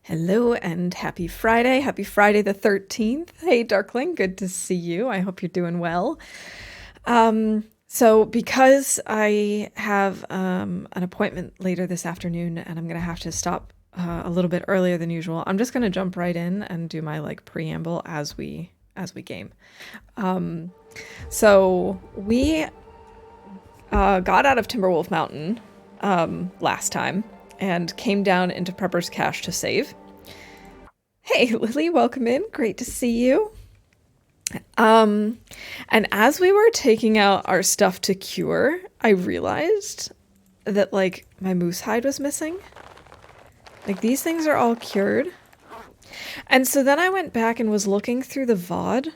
Hello and happy Friday. Happy Friday the 13th. Hey, Darkling, good to see you. I hope you're doing well. So because I have an appointment later this afternoon and I'm going to have to stop a little bit earlier than usual, I'm just going to jump right in and do my preamble as we game. So we got out of Timberwolf Mountain last time and came down into Prepper's Cache to save. Hey, Lily, welcome in. Great to see you. And as we were taking out our stuff to cure, I realized that, my moose hide was missing. These things are all cured. And so then I went back and was looking through the VOD,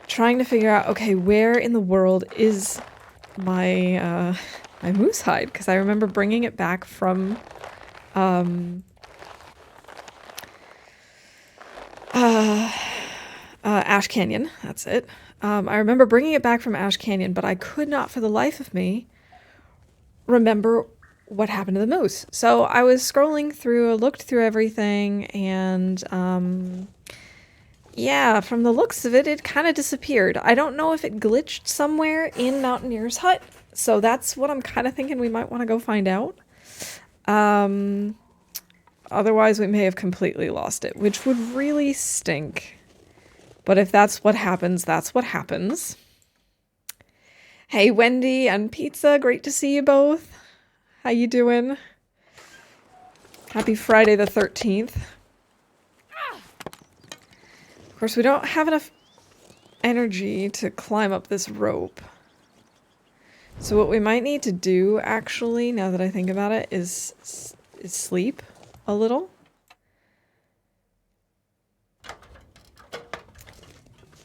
trying to figure out, okay, where in the world is my moose hide? Because I remember bringing it back from Ash Canyon. That's it. I remember bringing it back from Ash Canyon, but I could not for the life of me remember what happened to the moose. So I was scrolling through, looked through everything, and yeah, from the looks of it, it kind of disappeared. I don't know if it glitched somewhere in Mountaineer's hut, so that's what I'm kind of thinking we might want to go find out. Otherwise, we may have completely lost it, which would really stink. But if that's what happens, that's what happens. Hey, Wendy and Pizza, great to see you both. How you doing? Happy Friday the 13th. Of course, we don't have enough energy to climb up this rope. So what we might need to do, actually, now that I think about it, is sleep a little.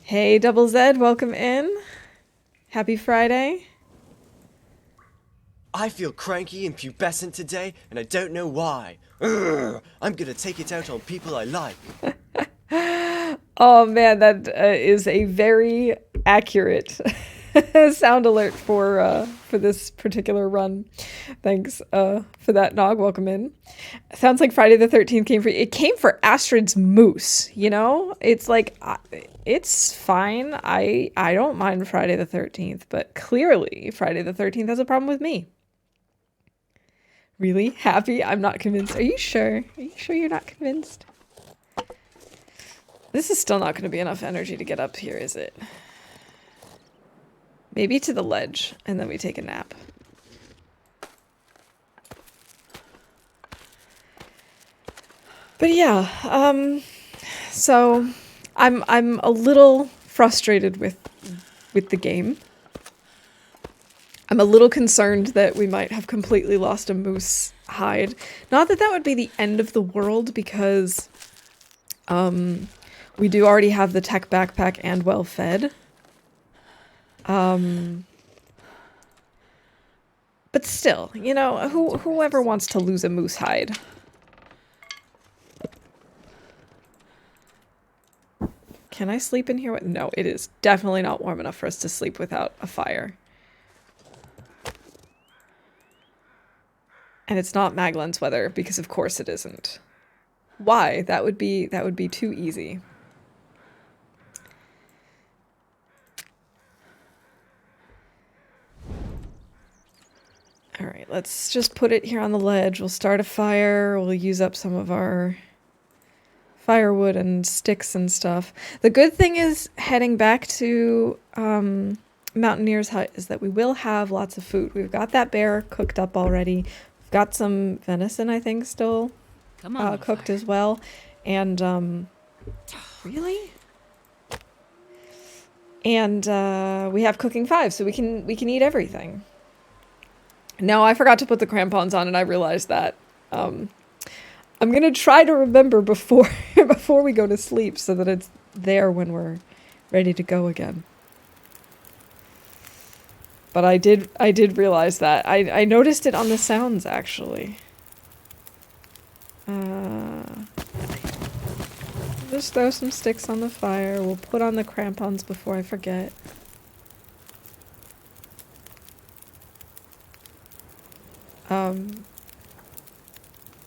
Hey, Double Z, welcome in. Happy Friday. I feel cranky and pubescent today, and I don't know why. Urgh, I'm gonna take it out on people I like. Oh man, that is a very accurate sound alert for this particular run. Thanks for that, Nog. Welcome in. Sounds like Friday the 13th came for you. It came for Astrid's moose, you know? It's it's fine. I don't mind Friday the 13th, but clearly Friday the 13th has a problem with me. Really? Happy? I'm not convinced. Are you sure? Are you sure you're not convinced? This is still not going to be enough energy to get up here, is it? Maybe to the ledge, and then we take a nap. But yeah, so I'm a little frustrated with the game. I'm a little concerned that we might have completely lost a moose hide. Not that that would be the end of the world, because we do already have the tech backpack and well fed. But still, you know, whoever wants to lose a moose hide? Can I sleep in here? No, it is definitely not warm enough for us to sleep without a fire. And it's not Maglan's weather, because of course it isn't. Why? That would be too easy. All right, let's just put it here on the ledge. We'll start a fire. We'll use up some of our firewood and sticks and stuff. The good thing is heading back to Mountaineer's hut is that we will have lots of food. We've got that bear cooked up already. We've got some venison, I think, still cooked as well. And really? And we have cooking 5, so we can eat everything. No, I forgot to put the crampons on, and I realized that. I'm gonna try to remember before before we go to sleep, so that it's there when we're ready to go again. But I did realize that. I noticed it on the sounds, actually. Just throw some sticks on the fire. We'll put on the crampons before I forget.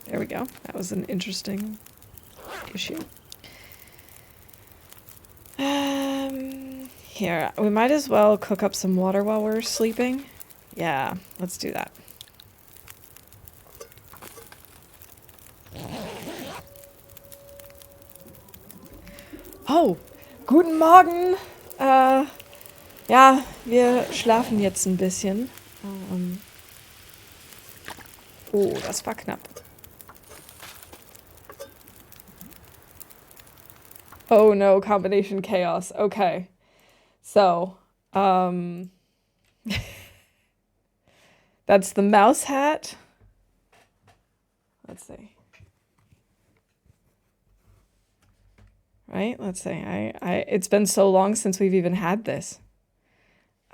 There we go. That was an interesting issue. Here, we might as well cook up some water while we're sleeping. Yeah, let's do that. Oh, guten Morgen. Ja, wir schlafen jetzt ein bisschen. Oh, das war knapp. Oh no, combination chaos. Okay. So, that's the mouse hat. Let's see. Right? Let's see. It's been so long since we've even had this.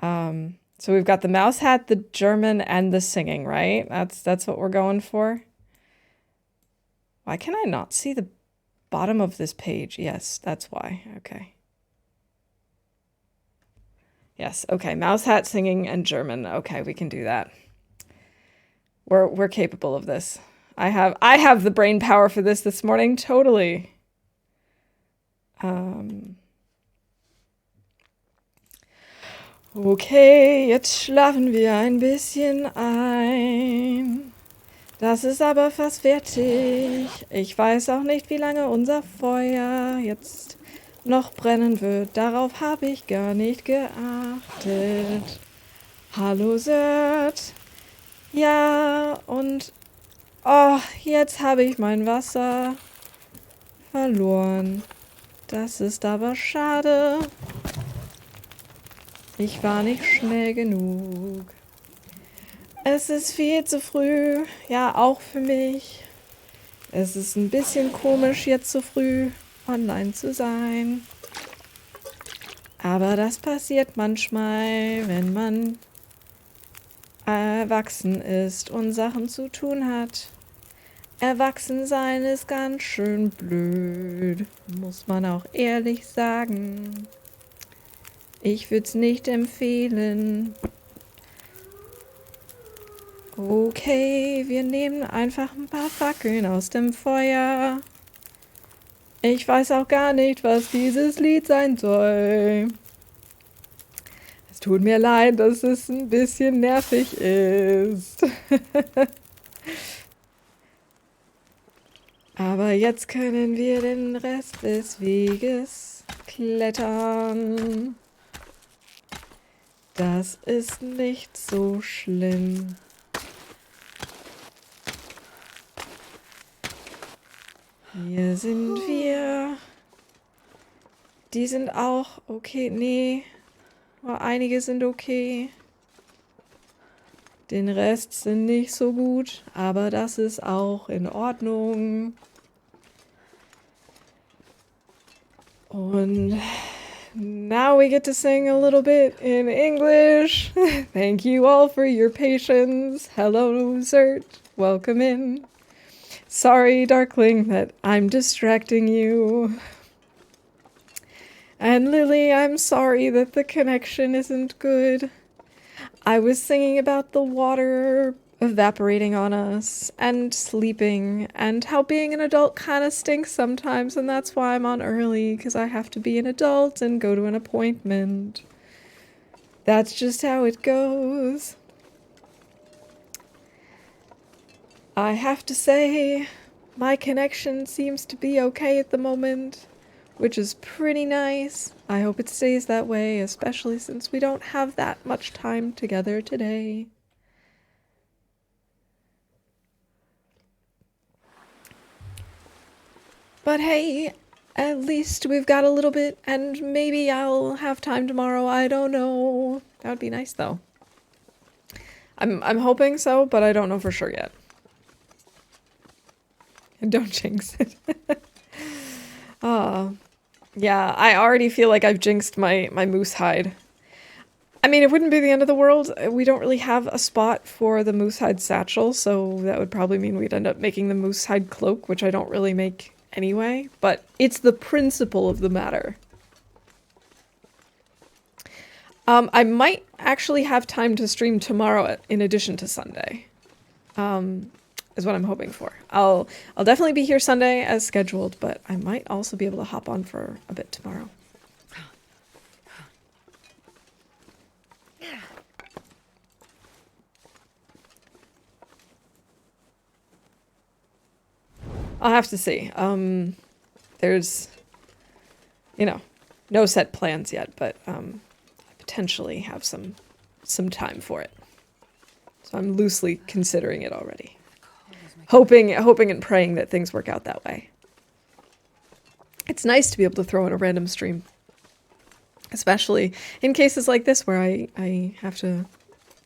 So we've got the mouse hat, the German, and the singing, right? That's what we're going for. Why can I not see the bottom of this page? Yes, that's why. Okay. Yes, okay. Mouse hat, singing, and German. Okay, we can do that. We're capable of this. I have the brain power for this morning, totally. Okay, jetzt schlafen wir ein bisschen ein. Das ist aber fast fertig. Ich weiß auch nicht, wie lange unser Feuer jetzt noch brennen wird. Darauf habe ich gar nicht geachtet. Hallo, Sört. Ja, und... Oh, jetzt habe ich mein Wasser verloren. Das ist aber schade. Ich war nicht schnell genug. Es ist viel zu früh. Ja, auch für mich. Es ist ein bisschen komisch, jetzt so früh online zu sein. Aber das passiert manchmal, wenn man erwachsen ist und Sachen zu tun hat. Erwachsensein ist ganz schön blöd, muss man auch ehrlich sagen. Ich würde es nicht empfehlen. Okay, wir nehmen einfach ein paar Fackeln aus dem Feuer. Ich weiß auch gar nicht, was dieses Lied sein soll. Es tut mir leid, dass es ein bisschen nervig ist. Aber jetzt können wir den Rest des Weges klettern. Das ist nicht so schlimm. Hier sind wir. Die sind auch okay. Nee, aber einige sind okay. Den Rest sind nicht so gut, aber das ist auch in Ordnung. Und now we get to sing a little bit in English. Thank you all for your patience. Hello, Zert. Welcome in. Sorry, Darkling, that I'm distracting you. And Lily, I'm sorry that the connection isn't good. I was singing about the water evaporating on us and sleeping and how being an adult kind of stinks sometimes, and that's why I'm on early, because I have to be an adult and go to an appointment. That's just how it goes. I have to say, my connection seems to be okay at the moment, which is pretty nice. I hope it stays that way, especially since we don't have that much time together today. But hey, at least we've got a little bit, and maybe I'll have time tomorrow. I don't know. That would be nice, though. I'm hoping so, but I don't know for sure yet. And don't jinx it. Yeah, I already feel like I've jinxed my moose hide. I mean, it wouldn't be the end of the world. We don't really have a spot for the moose hide satchel, so that would probably mean we'd end up making the moose hide cloak, which I don't really make anyway, but it's the principle of the matter. I might actually have time to stream tomorrow in addition to Sunday. is what I'm hoping for. I'll definitely be here Sunday as scheduled, but I might also be able to hop on for a bit tomorrow. I'll have to see. There's, you know, no set plans yet, but I potentially have some time for it. So I'm loosely considering it already. Hoping and praying that things work out that way. It's nice to be able to throw in a random stream. Especially in cases like this where I have to,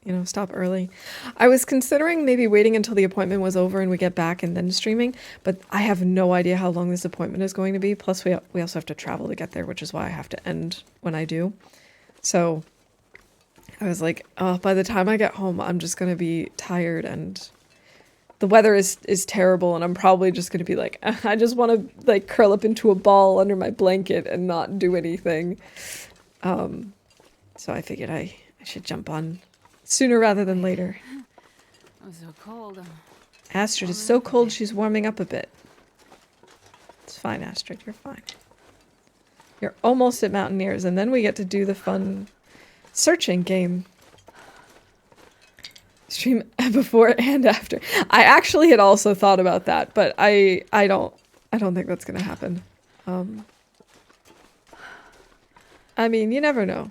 you know, stop early. I was considering maybe waiting until the appointment was over and we get back and then streaming, but I have no idea how long this appointment is going to be. Plus we also have to travel to get there, which is why I have to end when I do. So I was like, oh, by the time I get home, I'm just going to be tired and the weather is terrible and I'm probably just going to be like, I just want to like curl up into a ball under my blanket and not do anything. So I figured I should jump on sooner rather than later. I'm so cold. Astrid is so cold she's warming up a bit. It's fine, Astrid, you're fine. You're almost at Mountaineers and then we get to do the fun searching game. Stream before and after. I actually had also thought about that, but I don't think that's gonna happen. I mean, you never know.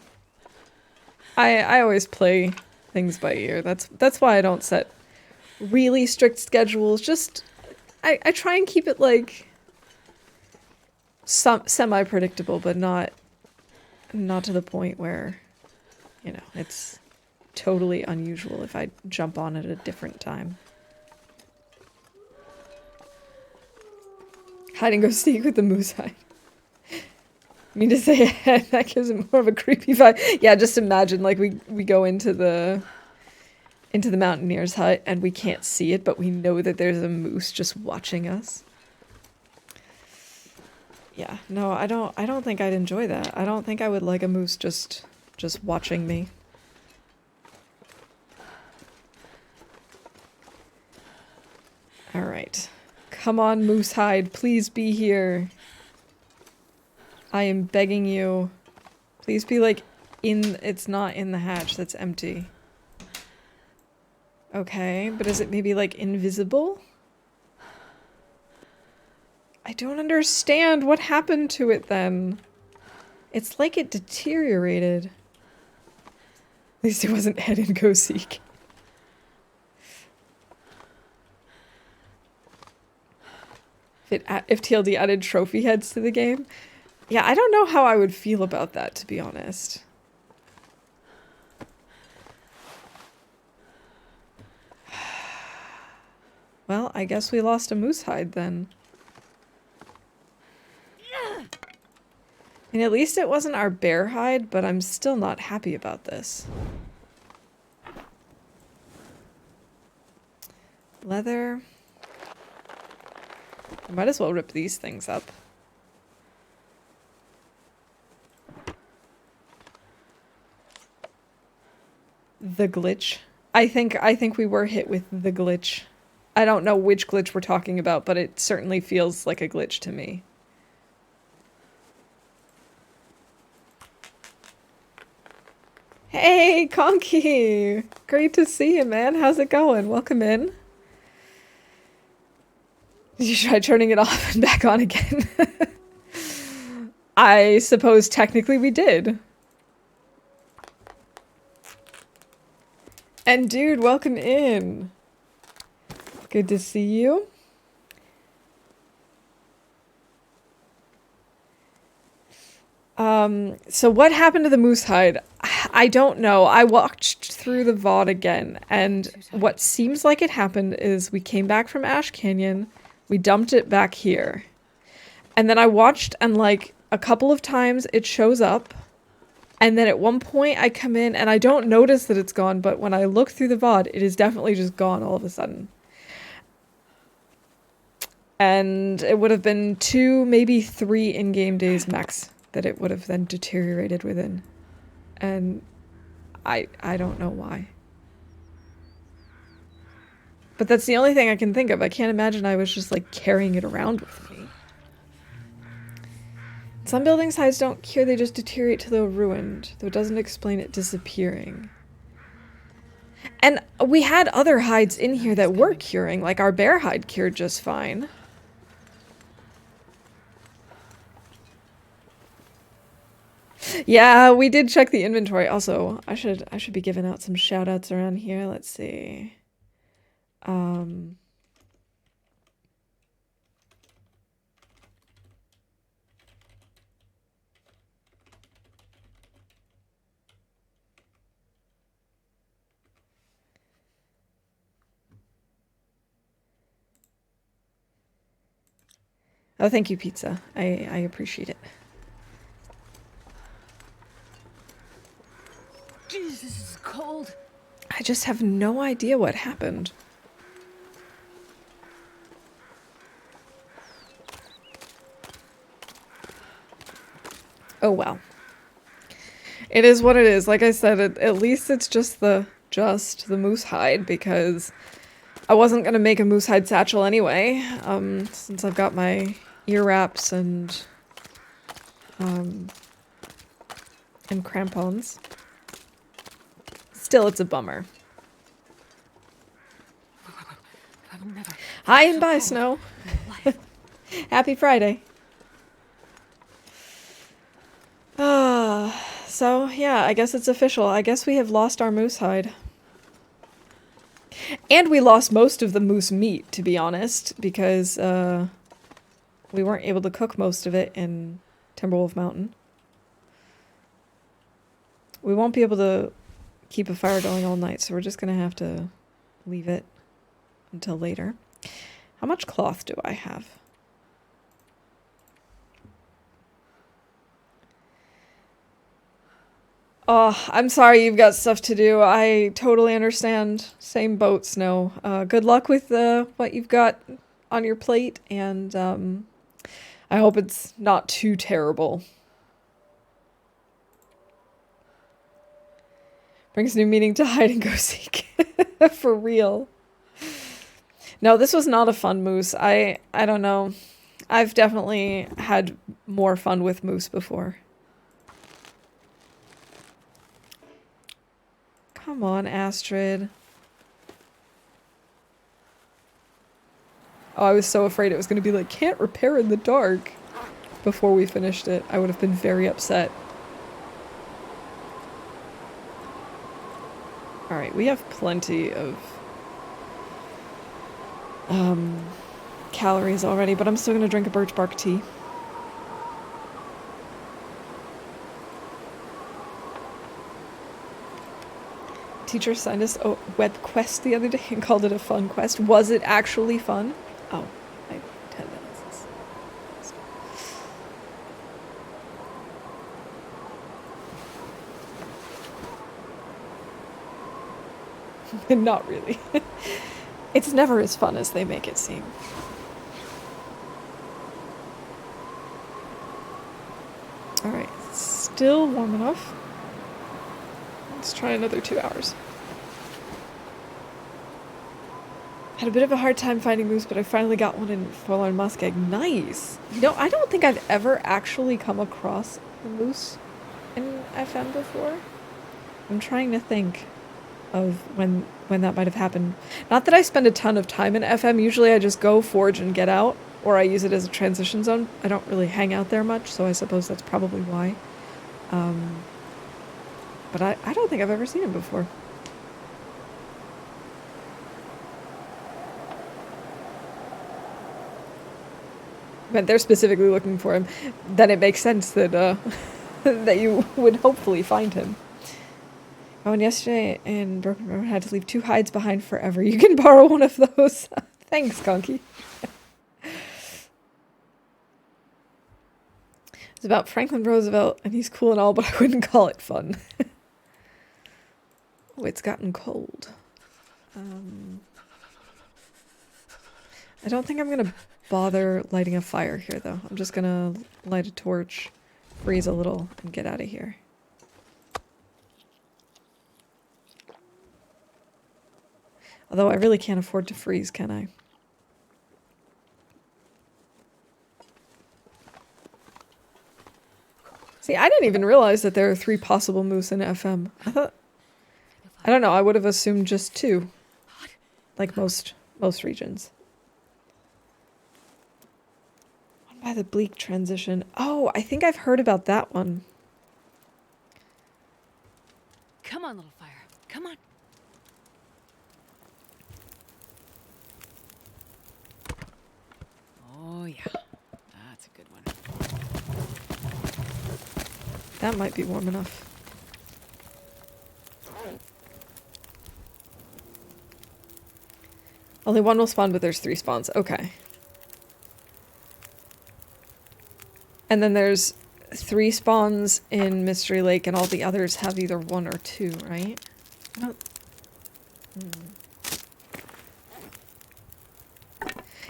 I always play things by ear. That's why I don't set really strict schedules. Just I try and keep it like semi-predictable, but not to the point where, you know, it's totally unusual if I jump on at a different time. Hide and go seek with the moose hide. I mean to say that gives it more of a creepy vibe. Yeah, just imagine like we go into the Mountaineer's hut and we can't see it, but we know that there's a moose just watching us. Yeah, no, I don't think I'd enjoy that. I don't think I would like a moose just watching me. All right. Come on, Moosehide, please be here. I am begging you. Please be like it's not in the hatch, that's empty. Okay, but is it maybe like invisible? I don't understand what happened to it then. It's like it deteriorated. At least it wasn't head and go seek. If TLD added trophy heads to the game? Yeah, I don't know how I would feel about that, to be honest. Well, I guess we lost a moose hide then. And at least it wasn't our bear hide, but I'm still not happy about this. Leather. I might as well rip these things up. The glitch. I think we were hit with the glitch. I don't know which glitch we're talking about, but it certainly feels like a glitch to me. Hey, Conky! Great to see you, man. How's it going? Welcome in. Did you try turning it off and back on again? I suppose technically we did. And dude, welcome in. Good to see you. So what happened to the moose hide? I don't know. I watched through the VOD again, and what seems like it happened is we came back from Ash Canyon, we dumped it back here, and then I watched, and like a couple of times it shows up, and then at one point I come in and I don't notice that it's gone, but when I look through the VOD, it is definitely just gone all of a sudden. And it would have been 2, maybe 3 in-game days max that it would have then deteriorated within. And I don't know why. But that's the only thing I can think of. I can't imagine I was just like carrying it around with me. Some buildings' hides don't cure, they just deteriorate till they're ruined, though it doesn't explain it disappearing. And we had other hides in here that were curing, like our bear hide cured just fine. Yeah, we did check the inventory. Also, I should be giving out some shout outs around here. Let's see. Oh, thank you, pizza. I appreciate it. Jeez, this is cold. I just have no idea what happened. Oh well. It is what it is. Like I said, at least it's just the moose hide, because I wasn't gonna make a moose hide satchel anyway, since I've got my ear wraps and crampons. Still, it's a bummer. Hi and bye, Snow. Happy Friday. So yeah, I guess it's official. I guess we have lost our moose hide. And we lost most of the moose meat, to be honest, because we weren't able to cook most of it in Timberwolf Mountain. We won't be able to keep a fire going all night, so we're just gonna have to leave it until later. How much cloth do I have? Oh, I'm sorry you've got stuff to do. I totally understand. Same boat, Snow. Good luck with what you've got on your plate, and I hope it's not too terrible. Brings new meaning to hide and go seek. For real. No, this was not a fun moose. I don't know. I've definitely had more fun with moose before. Come on, Astrid. Oh, I was so afraid it was going to be like, can't repair in the dark. Before we finished it, I would have been very upset. Alright, we have plenty of calories already, but I'm still going to drink a birch bark tea. Teacher assigned us a web quest the other day and called it a fun quest. Was it actually fun? Oh, I have 10 minutes. Not really. It's never as fun as they make it seem. Alright, still warm enough. Let's try another 2 hours. Had a bit of a hard time finding moose, but I finally got one in Forlorn Muskeg. Nice! You know, I don't think I've ever actually come across a moose in FM before. I'm trying to think of when that might have happened. Not that I spend a ton of time in FM. Usually I just go forge and get out, or I use it as a transition zone. I don't really hang out there much, so I suppose that's probably why. But I don't think I've ever seen him before. But they're specifically looking for him. Then it makes sense that that you would hopefully find him. Oh, and yesterday in Broken River, I had to leave 2 hides behind forever. You can borrow one of those. Thanks, Conky. It's about Franklin Roosevelt, and he's cool and all, but I wouldn't call it fun. Oh, it's gotten cold. I don't think I'm gonna bother lighting a fire here, though. I'm just gonna light a torch, freeze a little, and get out of here. Although I really can't afford to freeze, can I? See, I didn't even realize that there are 3 possible moose in FM. I don't know, I would have assumed just 2. Like most regions. One by the bleak transition. Oh, I think I've heard about that one. Come on, little fire. Come on. Oh, yeah. That's a good one. That might be warm enough. Only one will spawn, but there's 3 spawns. Okay. And then there's 3 spawns in Mystery Lake, and all the others have either 1 or 2, right? No.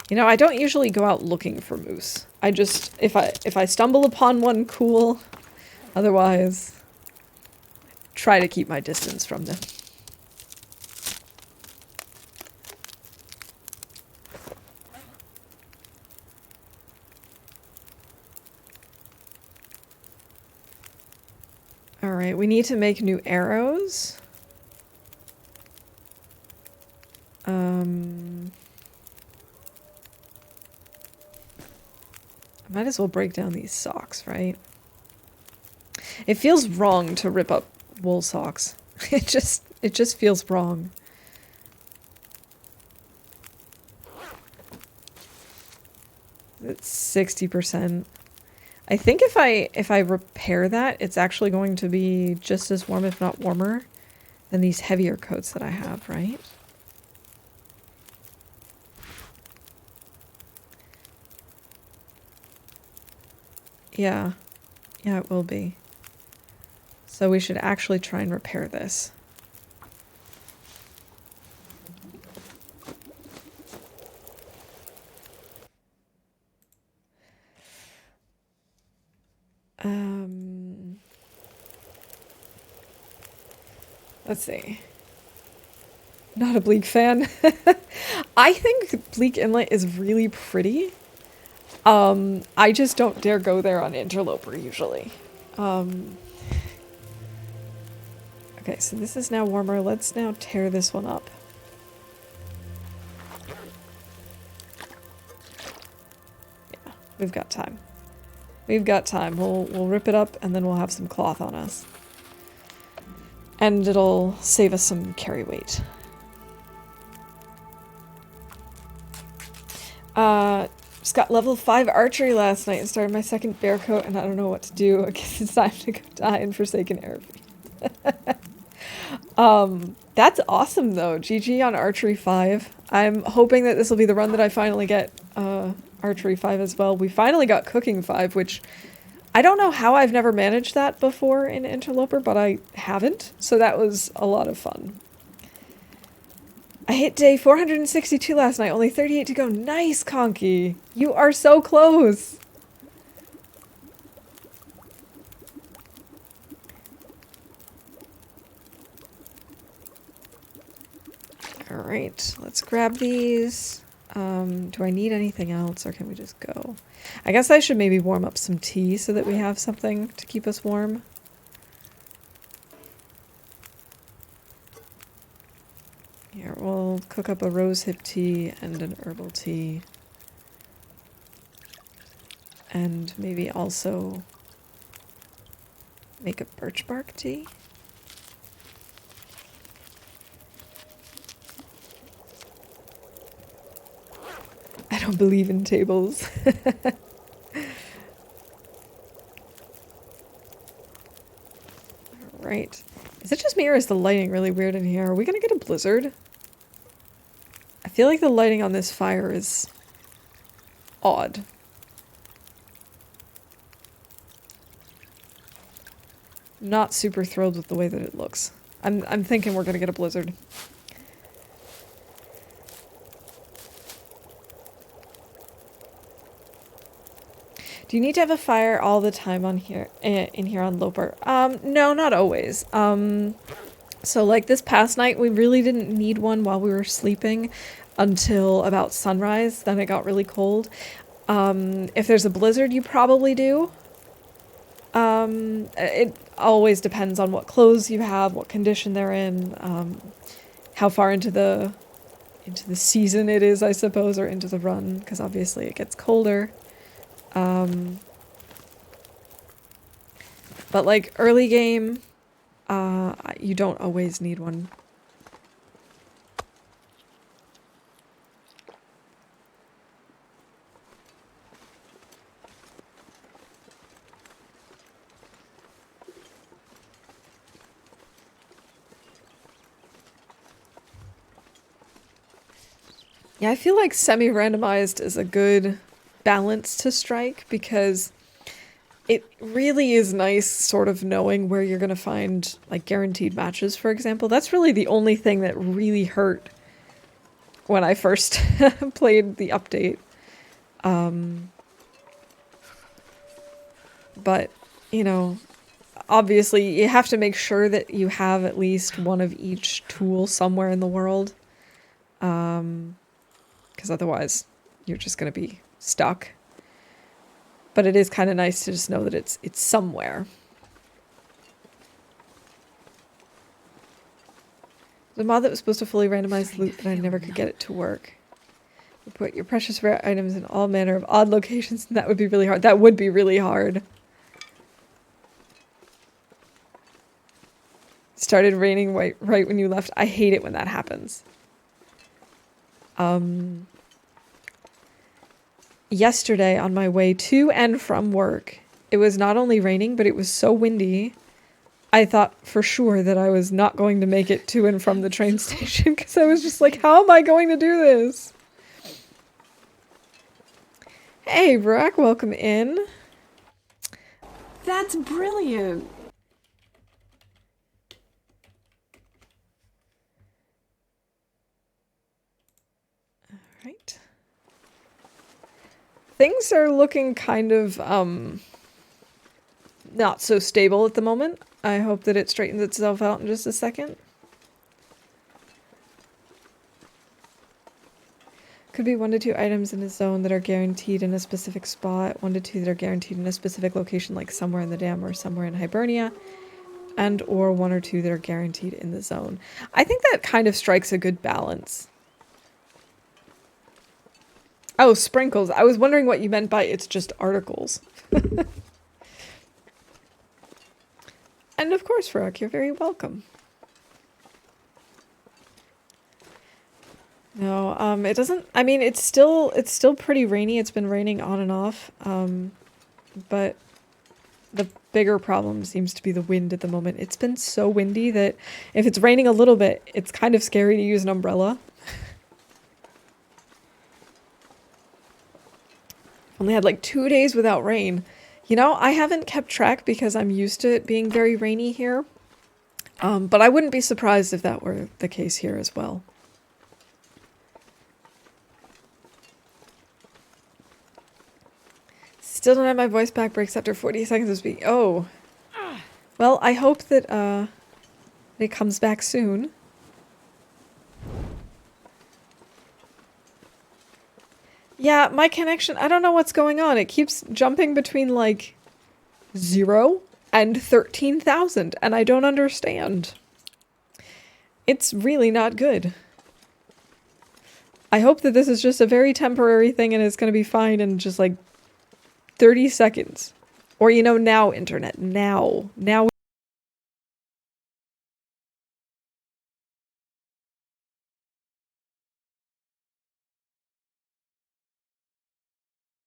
You know, I don't usually go out looking for moose. I just, if I stumble upon one, cool. Otherwise, try to keep my distance from them. Alright, we need to make new arrows. I might as well break down these socks, right? It feels wrong to rip up wool socks. It just feels wrong. It's 60%. I think if I repair that, it's actually going to be just as warm, if not warmer, than these heavier coats that I have, right? Yeah. Yeah, it will be. So we should actually try and repair this. Let's see. Not a Bleak fan. I think Bleak Inlet is really pretty. I just don't dare go there on Interloper usually. Okay, so this is now warmer. Let's now tear this one up. Yeah, we've got time. We've got time. We'll rip it up and then we'll have some cloth on us. And it'll save us some carry weight. Just got level 5 archery last night and started my second bear coat, and I don't know what to do. I guess it's time to go die in Forsaken Airfield. That's awesome though. GG on archery 5. I'm hoping that this will be the run that I finally get archery 5 as well. We finally got cooking 5, which I don't know how I've never managed that before in Interloper, but I haven't. So that was a lot of fun. I hit day 462 last night, only 38 to go. Nice, Conky. You are so close. All right, let's grab these. Do I need anything else or can we just go? I guess I should maybe warm up some tea so that we have something to keep us warm. Here, we'll cook up a rosehip tea and an herbal tea. And maybe also make a birch bark tea. I don't believe in tables. Alright. Is it just me or is the lighting really weird in here? Are we gonna get a blizzard? I feel like the lighting on this fire is odd. Not super thrilled with the way that it looks. I'm thinking we're gonna get a blizzard. Do you need to have a fire all the time on here in here on Loper? No, not always. So So like this past night, we really didn't need one while we were sleeping until about sunrise. Then it got really cold. If there's a blizzard, you probably do. It always depends on what clothes you have, what condition they're in, how far into the season it is, I suppose, or into the run, because obviously it gets colder. But like early game, you don't always need one. Yeah, I feel like semi-randomized is a good balance to strike because it really is nice sort of knowing where you're going to find like guaranteed matches, for example. That's really the only thing that really hurt when I first played the update. But, you know, obviously you have to make sure that you have at least one of each tool somewhere in the world. Because otherwise you're just going to be stuck. But it is kind of nice to just know that it's somewhere. The mod that was supposed to fully randomize loot, but I never could get it to work. You put your precious rare items in all manner of odd locations, and that would be really hard. That would be really hard. Started raining right when you left. I hate it when that happens. Yesterday on my way to and from work, it was not only raining, but it was so windy. I thought for sure that I was not going to make it to and from the train station because I was just like, how am I going to do this? Hey, Brock, welcome in. That's brilliant. All right. Things are looking kind of, not so stable at the moment. I hope that it straightens itself out in just a second. Could be 1 to 2 items in a zone that are guaranteed in a specific spot, 1 to 2 that are guaranteed in a specific location, like somewhere in the dam or somewhere in Hibernia, and or 1 or 2 that are guaranteed in the zone. I think that kind of strikes a good balance. Oh, sprinkles. I was wondering what you meant by it's just articles. And of course, Farouk, you're very welcome. No, it doesn't, I mean, it's still pretty rainy. It's been raining on and off. But the bigger problem seems to be the wind at the moment. It's been so windy that if it's raining a little bit, it's kind of scary to use an umbrella. Only had like 2 days without rain. You know, I haven't kept track because I'm used to it being very rainy here. But I wouldn't be surprised if that were the case here as well. Still don't have my voice back, breaks after 40 seconds of speaking. Oh. Well, I hope that it comes back soon. Yeah, my connection, I don't know what's going on. It keeps jumping between like 0 and 13,000, and I don't understand. It's really not good. I hope that this is just a very temporary thing and it's going to be fine in just like 30 seconds. Or, you know, now, internet. Now. Now.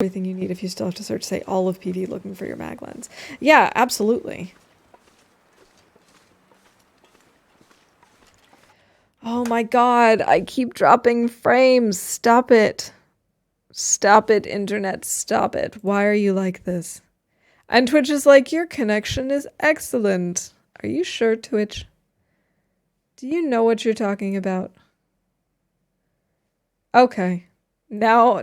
Everything you need if you still have to search, say, all of PV looking for your mag lens. Yeah, absolutely. Oh my god, I keep dropping frames. Stop it. Stop it, internet. Stop it. Why are you like this? And Twitch is like, your connection is excellent. Are you sure, Twitch? Do you know what you're talking about? Okay. Now,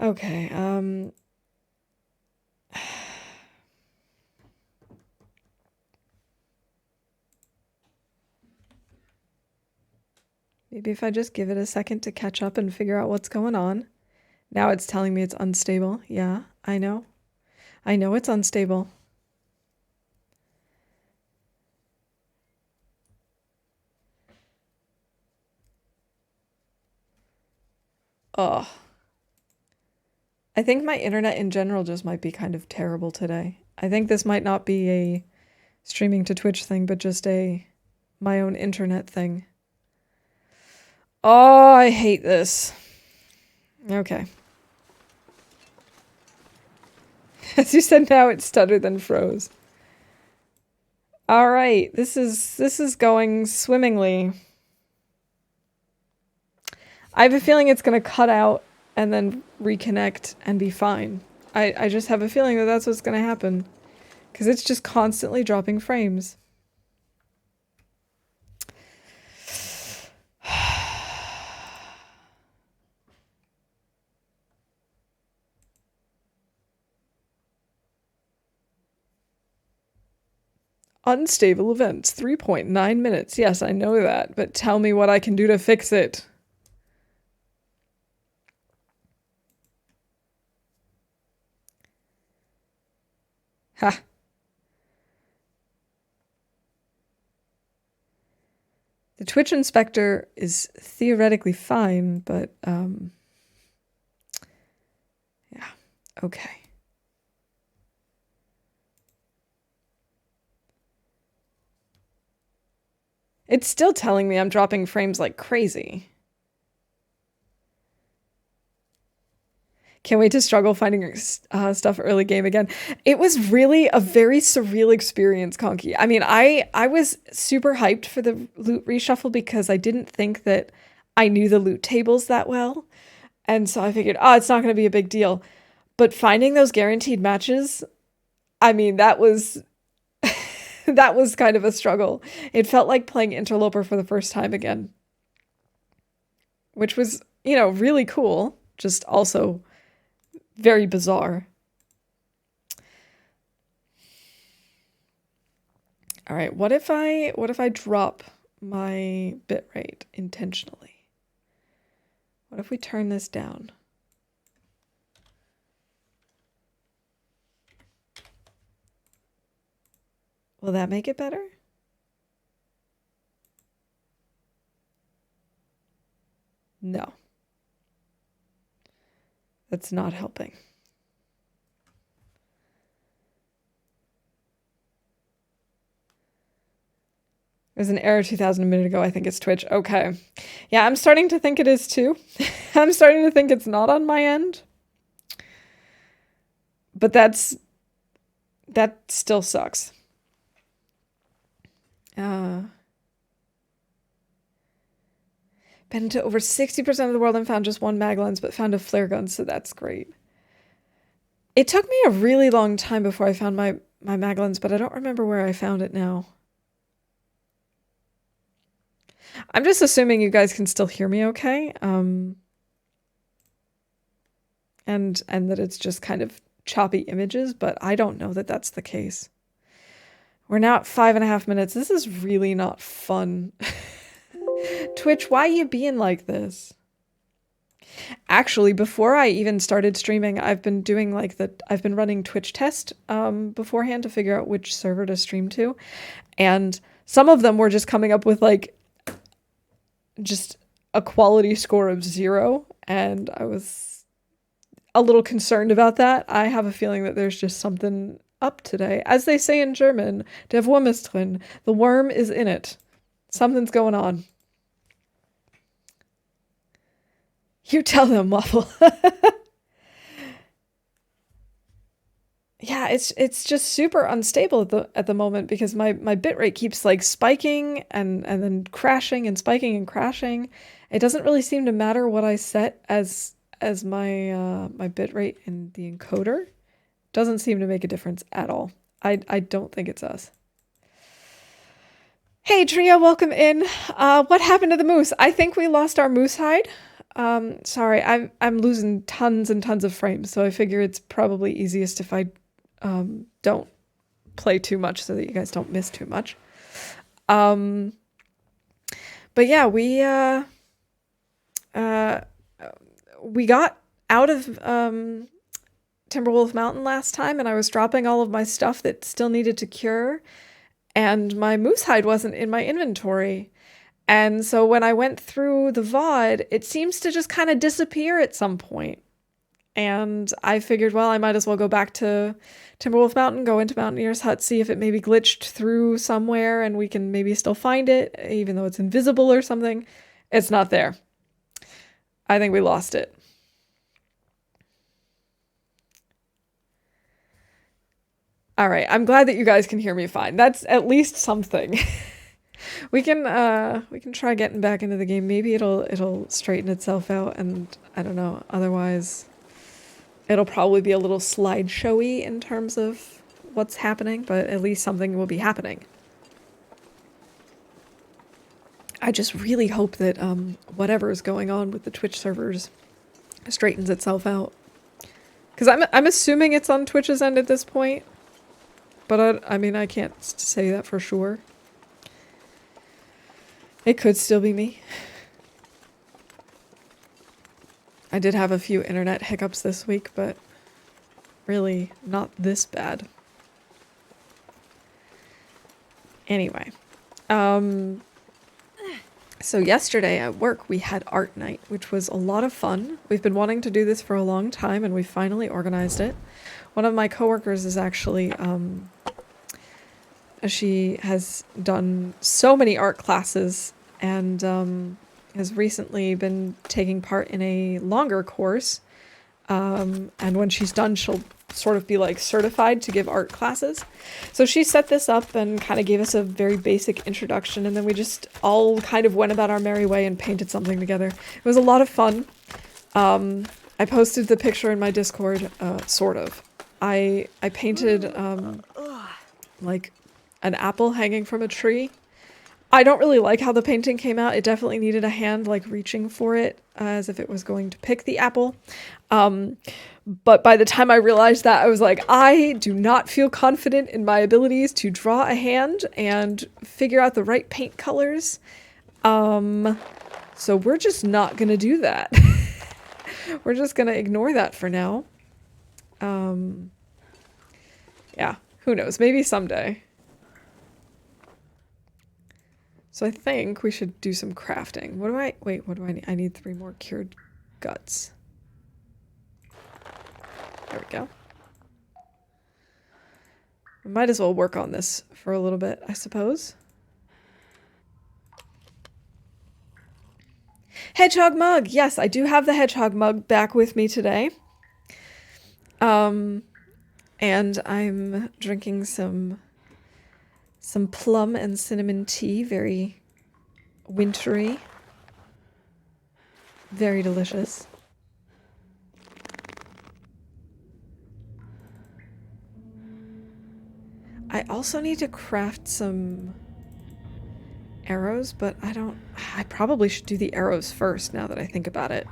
okay, Maybe if I just give it a second to catch up and figure out what's going on. Now it's telling me it's unstable. Yeah, I know. I know it's unstable. Oh. I think my internet in general just might be kind of terrible today. I think this might not be a streaming to Twitch thing, but just my own internet thing. Oh, I hate this. Okay. As you said, now it's stuttered then froze. All right, this is going swimmingly. I have a feeling it's going to cut out and then reconnect and be fine. I just have a feeling that that's what's going to happen. Because it's just constantly dropping frames. Unstable events, 3.9 minutes. Yes, I know that, but tell me what I can do to fix it. Ha. The Twitch inspector is theoretically fine, but, yeah, okay. It's still telling me I'm dropping frames like crazy. Can't wait to struggle finding stuff early game again. It was really a very surreal experience, Conky. I mean, I was super hyped for the loot reshuffle because I didn't think that I knew the loot tables that well. And so I figured, oh, it's not going to be a big deal. But finding those guaranteed matches, I mean, that was that was kind of a struggle. It felt like playing Interloper for the first time again. Which was, you know, really cool. Just also very bizarre. All right, what if I drop my bitrate intentionally? What if we turn this down? Will that make it better? No. That's not helping. There's an error 2000 a minute ago. I think it's Twitch. Okay. Yeah, I'm starting to think it is too. I'm starting to think it's not on my end. But that still sucks. Been to over 60% of the world and found just one mag lens, but found a flare gun, so that's great. It took me a really long time before I found my mag lens, but I don't remember where I found it now. I'm just assuming you guys can still hear me okay. And that it's just kind of choppy images, but I don't know that that's the case. We're now at 5.5 minutes. This is really not fun. Twitch, why you being like this? Actually, before I even started streaming, I've been doing I've been running Twitch test beforehand to figure out which server to stream to. And some of them were just coming up with like just a quality score of 0. And I was a little concerned about that. I have a feeling that there's just something up today. As they say in German, der Wurm ist drin. The worm is in it. Something's going on. You tell them, Waffle. Yeah, it's just super unstable at the moment because my bitrate keeps like spiking and then crashing and spiking and crashing. It doesn't really seem to matter what I set as my my bitrate in the encoder. Doesn't seem to make a difference at all. I don't think it's us. Hey Tria, welcome in. What happened to the moose? I think we lost our moose hide. Sorry, I'm losing tons and tons of frames, so I figure it's probably easiest if I don't play too much so that you guys don't miss too much. But yeah, we got out of Timberwolf Mountain last time, and I was dropping all of my stuff that still needed to cure, and my moose hide wasn't in my inventory. And so when I went through the VOD, it seems to just kind of disappear at some point. And I figured, well, I might as well go back to Timberwolf Mountain, go into Mountaineer's Hut, see if it maybe glitched through somewhere and we can maybe still find it, even though it's invisible or something. It's not there. I think we lost it. All right, I'm glad that you guys can hear me fine. That's at least something. We can try getting back into the game. Maybe it'll straighten itself out, and I don't know. Otherwise, it'll probably be a little slideshowy in terms of what's happening, but at least something will be happening. I just really hope that whatever is going on with the Twitch servers straightens itself out. Because I'm assuming it's on Twitch's end at this point, but I mean I can't say that for sure. It could still be me. I did have a few internet hiccups this week, but really not this bad. Anyway, so yesterday at work we had art night, which was a lot of fun. We've been wanting to do this for a long time, and we finally organized it. One of my coworkers is actually, she has done so many art classes and has recently been taking part in a longer course. And when she's done, she'll sort of be like certified to give art classes. So she set this up and kind of gave us a very basic introduction, and then we just all kind of went about our merry way and painted something together. It was a lot of fun. I posted the picture in my Discord, sort of. I painted like an apple hanging from a tree. I don't really like how the painting came out. It definitely needed a hand like reaching for it as if it was going to pick the apple. But by the time I realized that, I was like, I do not feel confident in my abilities to draw a hand and figure out the right paint colors. So we're just not gonna do that. We're just gonna ignore that for now. Yeah, who knows? Maybe someday. So I think we should do some crafting. What do I need? I need 3 more cured guts. There we go. We might as well work on this for a little bit, I suppose. Hedgehog mug! Yes, I do have the hedgehog mug back with me today. And I'm drinking some plum and cinnamon tea, very wintry. Very delicious. I also need to craft some arrows, but I probably should do the arrows first now that I think about it.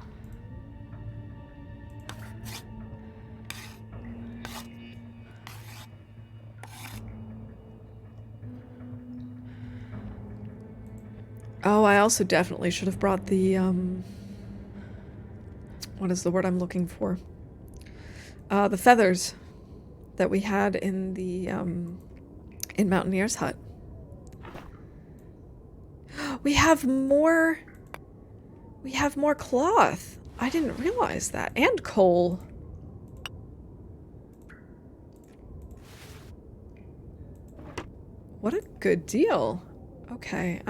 Oh, I also definitely should have brought the, what is the word I'm looking for? The feathers that we had in the, in Mountaineer's Hut. We have more cloth. I didn't realize that. And coal. What a good deal. Okay,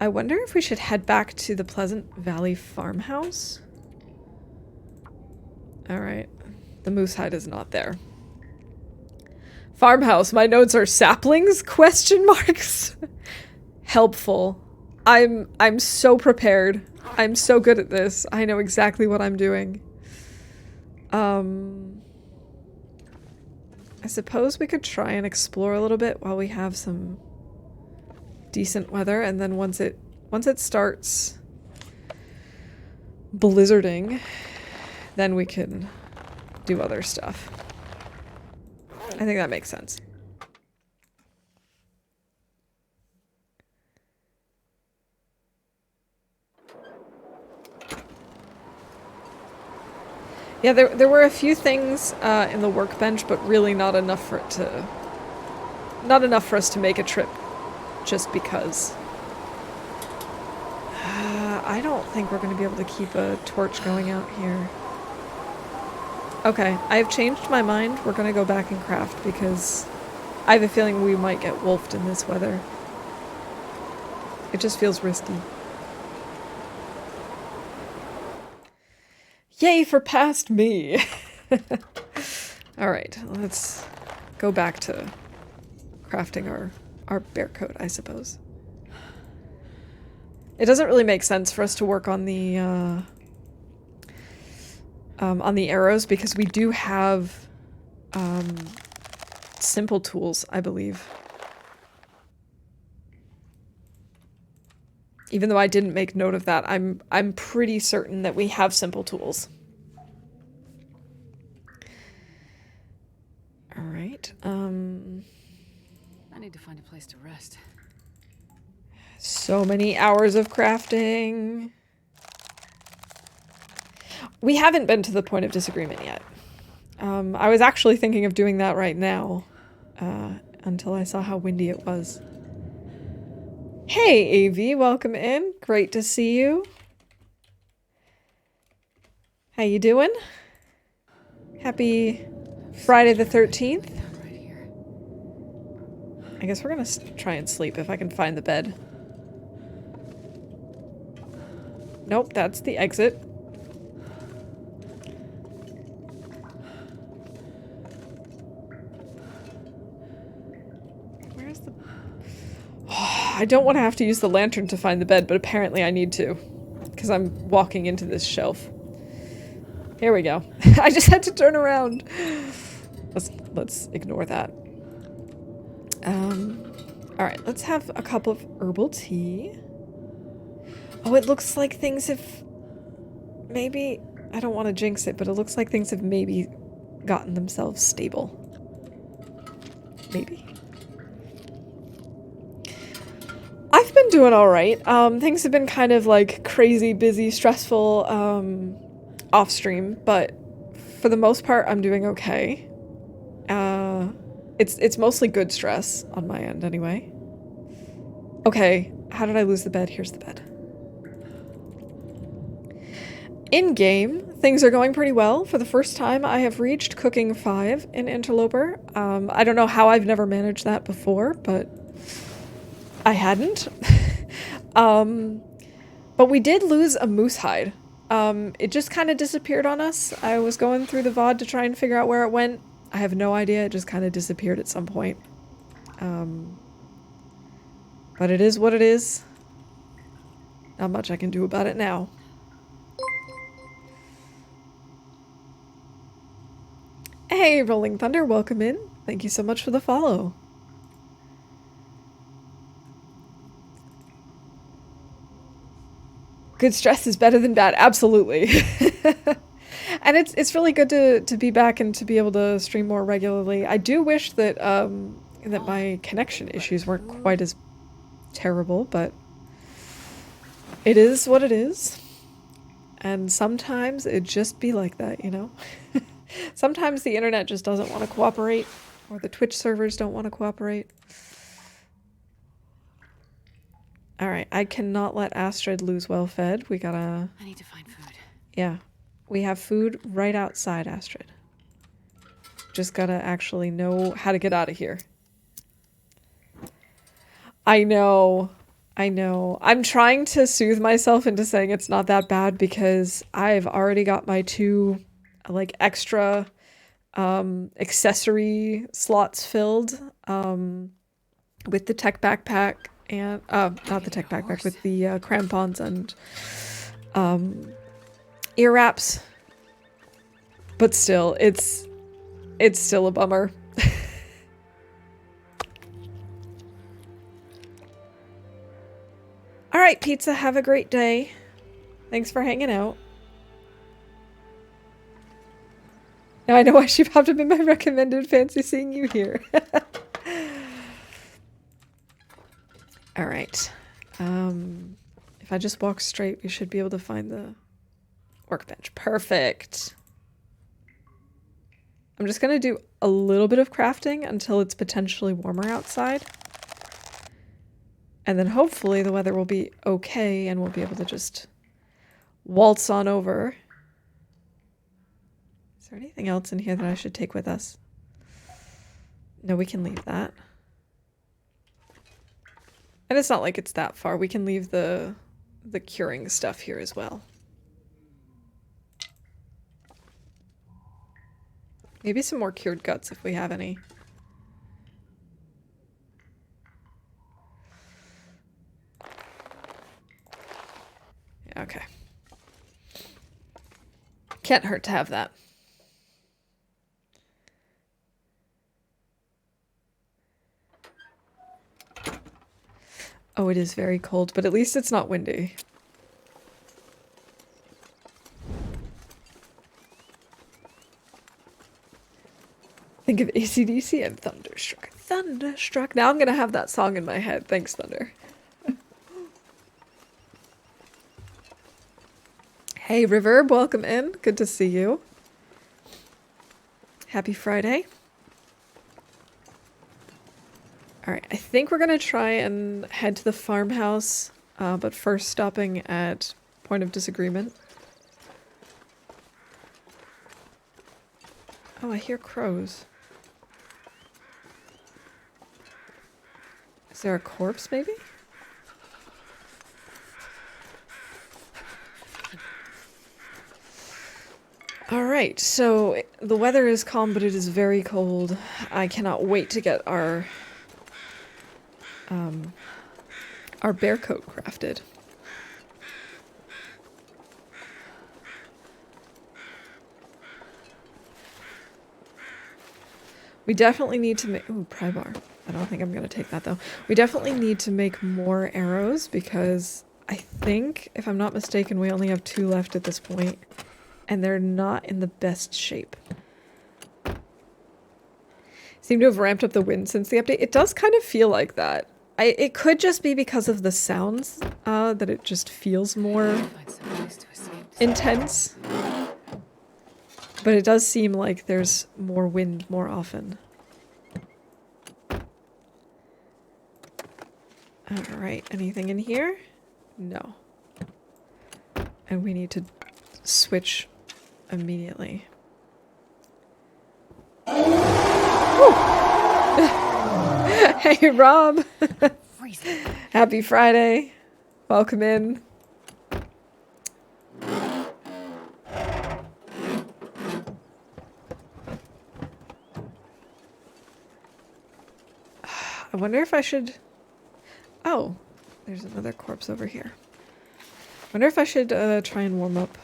I wonder if we should head back to the Pleasant Valley farmhouse. Alright. The moose hide is not there. Farmhouse, my notes are saplings? Question marks. Helpful. I'm so prepared. I'm so good at this. I know exactly what I'm doing. I suppose we could try and explore a little bit while we have some decent weather, and then once it starts blizzarding, then we can do other stuff. I think that makes sense. Yeah, there were a few things in the workbench, but really not enough for us to make a trip just because. I don't think we're going to be able to keep a torch going out here. Okay, I've changed my mind. We're going to go back and craft because I have a feeling we might get wolfed in this weather. It just feels risky. Yay for past me! Alright, let's go back to crafting our bear coat, I suppose. It doesn't really make sense for us to work on the arrows because we do have simple tools, I believe. Even though I didn't make note of that, I'm pretty certain that we have simple tools. All right. I need to find a place to rest. So many hours of crafting. We haven't been to the point of disagreement yet. I was actually thinking of doing that right now, until I saw how windy it was. Hey, AV, welcome in. Great to see you. How you doing? Happy Friday the 13th. Right here. I guess we're gonna try and sleep if I can find the bed. Nope, that's the exit. Where's the... I don't want to have to use the lantern to find the bed, but apparently I need to. Because I'm walking into this shelf. Here we go. I just had to turn around. Let's ignore that. Alright, let's have a cup of herbal tea. Oh, it looks like things have... Maybe... I don't want to jinx it, but it looks like things have maybe gotten themselves stable. Maybe. I've been doing alright. Things have been kind of like crazy, busy, stressful, off stream, but for the most part, I'm doing okay. It's mostly good stress on my end anyway. Okay, how did I lose the bed? Here's the bed. In-game, things are going pretty well. For the first time, I have reached cooking 5 in Interloper. I don't know how I've never managed that before, but I hadn't. But we did lose a moose hide. It just kind of disappeared on us. I was going through the VOD to try and figure out where it went. I have no idea. It just kind of disappeared at some point. But it is what it is. Not much I can do about it now. Hey, Rolling Thunder, welcome in. Thank you so much for the follow. Good stress is better than bad, absolutely. And it's really good to be back and to be able to stream more regularly. I do wish that that my connection issues weren't quite as terrible, but it is what it is. And sometimes it just be like that, you know? Sometimes the internet just doesn't want to cooperate, or the Twitch servers don't want to cooperate. Alright, I cannot let Astrid lose well fed. We gotta... I need to find food. Yeah. We have food right outside, Astrid. Just gotta actually know how to get out of here. I know. I know. I'm trying to soothe myself into saying it's not that bad because I've already got my 2, like, extra accessory slots filled with the tech backpack and, not the tech backpack, with the crampons and ear wraps. But still, it's still a bummer. All right, Pizza, have a great day. Thanks for hanging out. Now I know why she popped up in my recommended. Fancy seeing you here. All right. If I just walk straight, we should be able to find the workbench. Perfect. I'm just gonna do a little bit of crafting until it's potentially warmer outside. And then hopefully the weather will be okay and we'll be able to just waltz on over. Is there anything else in here that I should take with us? No, we can leave that. And it's not like it's that far. We can leave the curing stuff here as well. Maybe some more cured guts if we have any. Yeah, okay. Can't hurt to have that. Oh, it is very cold, but at least it's not windy. Think of AC/DC and Thunderstruck. Thunderstruck. Now I'm gonna have that song in my head. Thanks, Thunder. Hey, Reverb, welcome in. Good to see you. Happy Friday. Alright, I think we're gonna try and head to the farmhouse, but first stopping at Point of Disagreement. Oh, I hear crows. Is there a corpse, maybe? Alright, so the weather is calm, but it is very cold. I cannot wait to get our bear coat crafted. We definitely need to make... Ooh, pry bar. I don't think I'm going to take that, though. We definitely need to make more arrows, because I think, if I'm not mistaken, we only have 2 left at this point, and they're not in the best shape. Seem to have ramped up the wind since the update. It does kind of feel like that. It could just be because of the sounds, that it just feels more intense. But it does seem like there's more wind more often. Alright, anything in here? No. And we need to switch immediately. Hey, Rob! Happy Friday. Welcome in. I wonder if I should... Oh, there's another corpse over here. I wonder if I should try and warm up.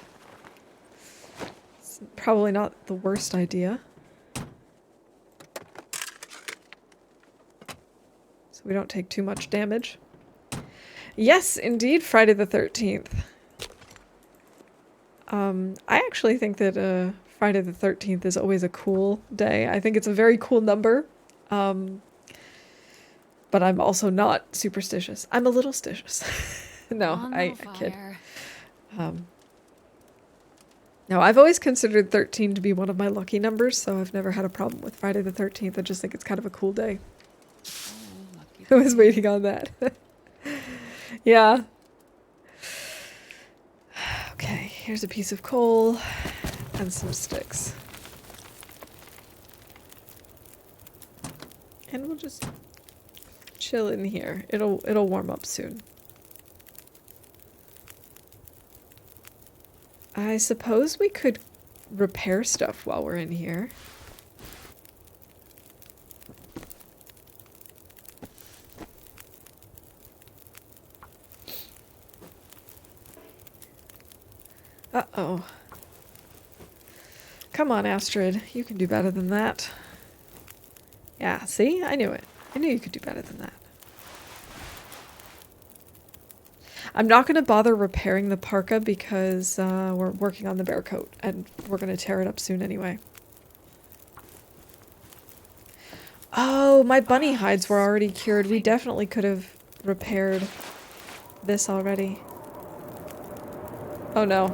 It's probably not the worst idea. So we don't take too much damage. Yes, indeed, Friday the 13th. I actually think that Friday the 13th is always a cool day. I think it's a very cool number. But I'm also not superstitious. I'm a little stitious. No, I kid. No, I've always considered 13 to be one of my lucky numbers, so I've never had a problem with Friday the 13th. I just think it's kind of a cool day. I was waiting on that. Yeah. Okay, here's a piece of coal and some sticks. And we'll just chill in here. It'll warm up soon. I suppose we could repair stuff while we're in here. Uh-oh. Come on, Astrid. You can do better than that. Yeah, see? I knew it. I knew you could do better than that. I'm not going to bother repairing the parka because we're working on the bear coat and we're going to tear it up soon anyway. Oh, my bunny hides were already cured. We definitely could have repaired this already. Oh no.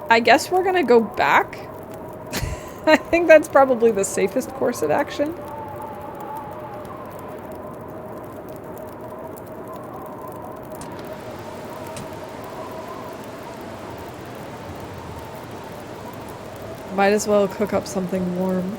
I guess we're gonna go back. I think that's probably the safest course of action. Might as well cook up something warm.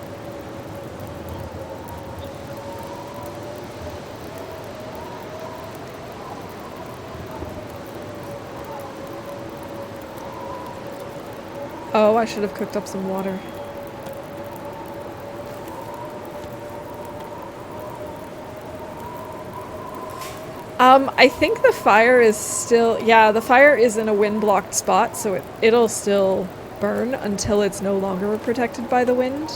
Oh, I should have cooked up some water. I think the fire is still... Yeah, the fire is in a wind-blocked spot, so it'll still burn until it's no longer protected by the wind.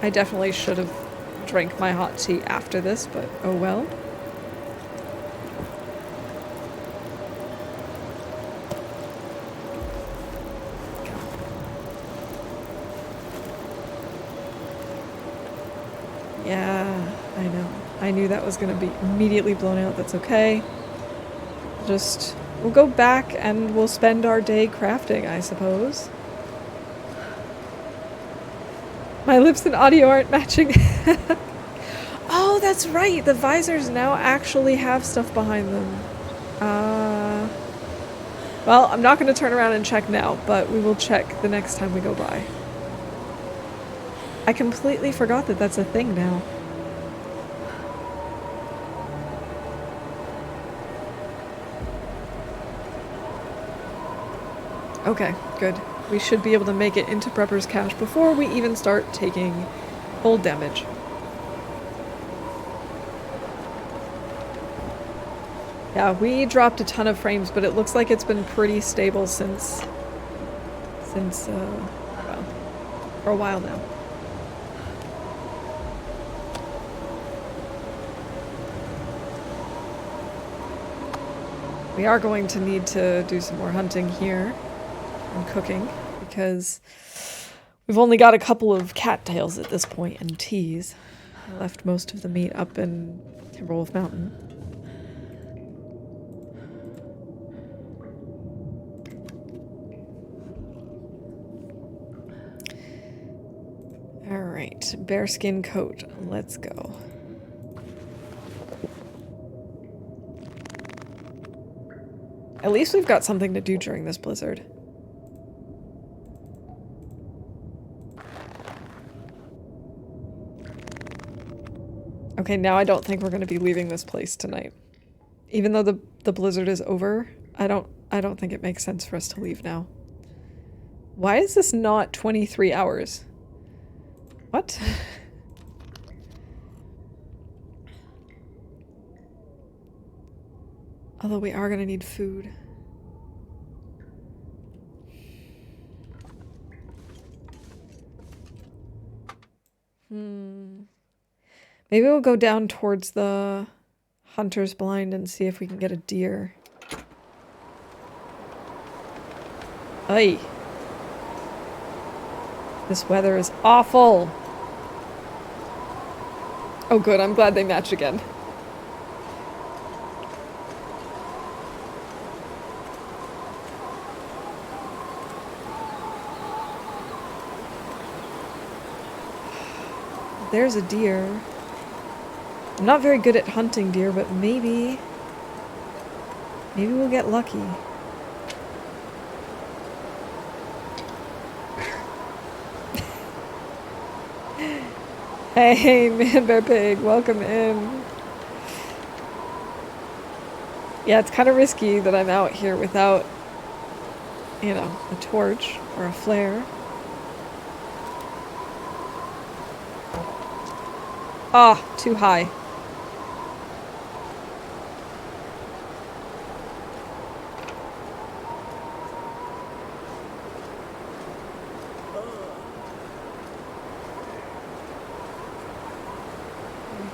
I definitely should have drank my hot tea after this, but oh well. Yeah, I know. I knew that was gonna be immediately blown out. That's okay. We'll go back and we'll spend our day crafting, I suppose. My lips and audio aren't matching. Oh, that's right. The visors now actually have stuff behind them. Well, I'm not going to turn around and check now, but we will check the next time we go by. I completely forgot that that's a thing now. Okay, good. We should be able to make it into Prepper's Cache before we even start taking cold damage. Yeah, we dropped a ton of frames, but it looks like it's been pretty stable since well, for a while now. We are going to need to do some more hunting here and cooking because we've only got a couple of cattails at this point and teas. I left most of the meat up in Timberwolf Mountain. Alright, bearskin coat. Let's go. At least we've got something to do during this blizzard. Okay, now I don't think we're going to be leaving this place tonight. Even though the blizzard is over, I don't think it makes sense for us to leave now. Why is this not 23 hours? What? Although we are gonna need food. Maybe we'll go down towards the hunter's blind and see if we can get a deer. Ay. This weather is awful. Oh good, I'm glad they match again. There's a deer. I'm not very good at hunting deer, but maybe we'll get lucky. Hey, Man Bear Pig, welcome in. Yeah, it's kind of risky that I'm out here without, you know, a torch or a flare. Ah, oh, too high.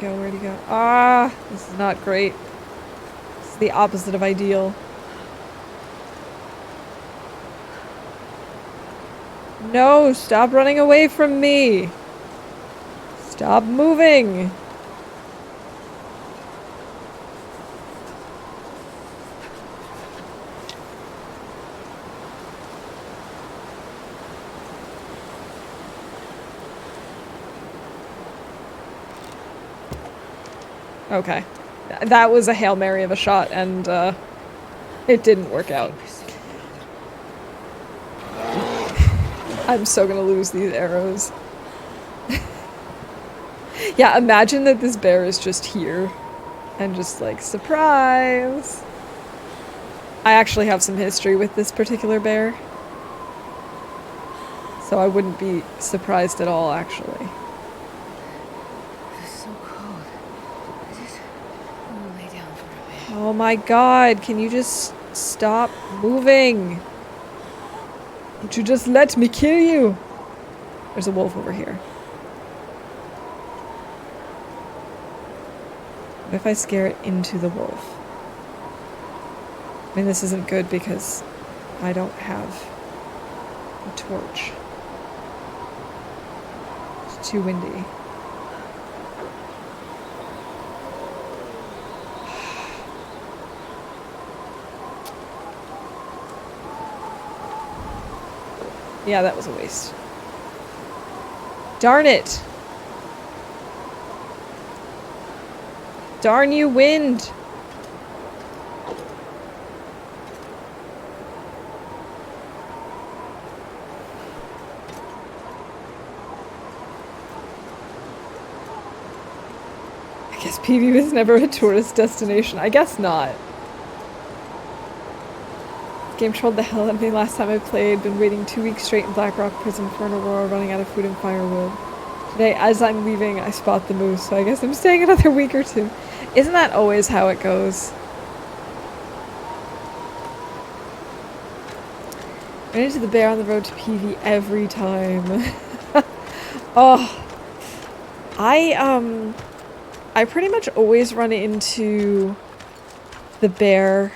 Where'd he go? Ah, this is not great. This is the opposite of ideal. No, stop running away from me. Stop moving. Okay. That was a Hail Mary of a shot, and it didn't work out. I'm so gonna lose these arrows. Yeah, imagine that this bear is just here. And just like, surprise! I actually have some history with this particular bear. So I wouldn't be surprised at all, actually. It's so cold. I just want to lay down for a bit. Oh my god, can you just stop moving? Would you just let me kill you? There's a wolf over here. What if I scare it into the wolf? I mean, this isn't good because I don't have a torch. It's too windy. Yeah, that was a waste. Darn it! Darn you, wind! I guess PV was never a tourist destination. I guess not. Game trolled the hell out of me last time I played. Been waiting 2 weeks straight in Blackrock Prison for an aurora, running out of food and firewood. Today, as I'm leaving, I spot the moose, so I guess I'm staying another week or two. Isn't that always how it goes? Run into the bear on the road to PV every time. Oh. I pretty much always run into the bear,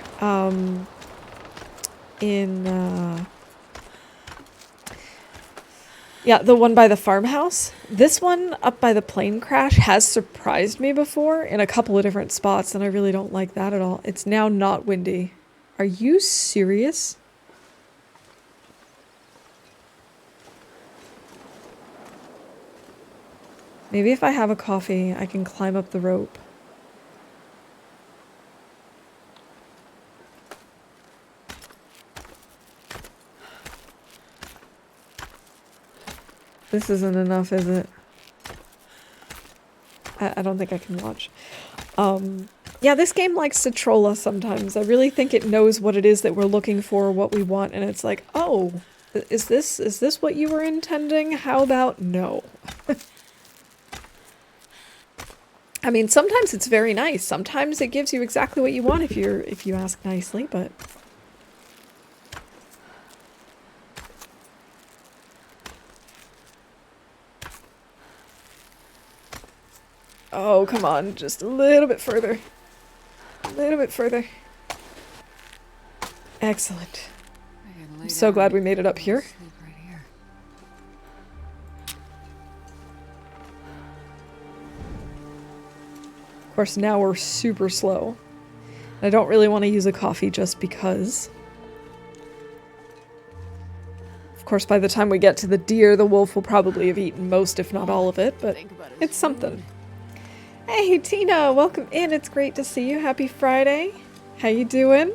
yeah, the one by the farmhouse. This one up by the plane crash has surprised me before in a couple of different spots, and I really don't like that at all. It's now not windy. Are you serious? Maybe if I have a coffee, I can climb up the rope. This isn't enough, is it? I don't think I can watch. Yeah, this game likes to troll us sometimes. I really think it knows what it is that we're looking for, what we want, and it's like, oh, is this what you were intending? How about no? I mean, sometimes it's very nice. Sometimes it gives you exactly what you want if you ask nicely, but oh, come on, just a little bit further. A little bit further. Excellent. I'm so glad we made it up here. Sleep right here. Of course, now we're super slow. I don't really want to use a coffee just because. Of course, by the time we get to the deer, the wolf will probably have eaten most, if not all of it, but it's something. Hey, Tina, welcome in. It's great to see you. Happy Friday. How you doing?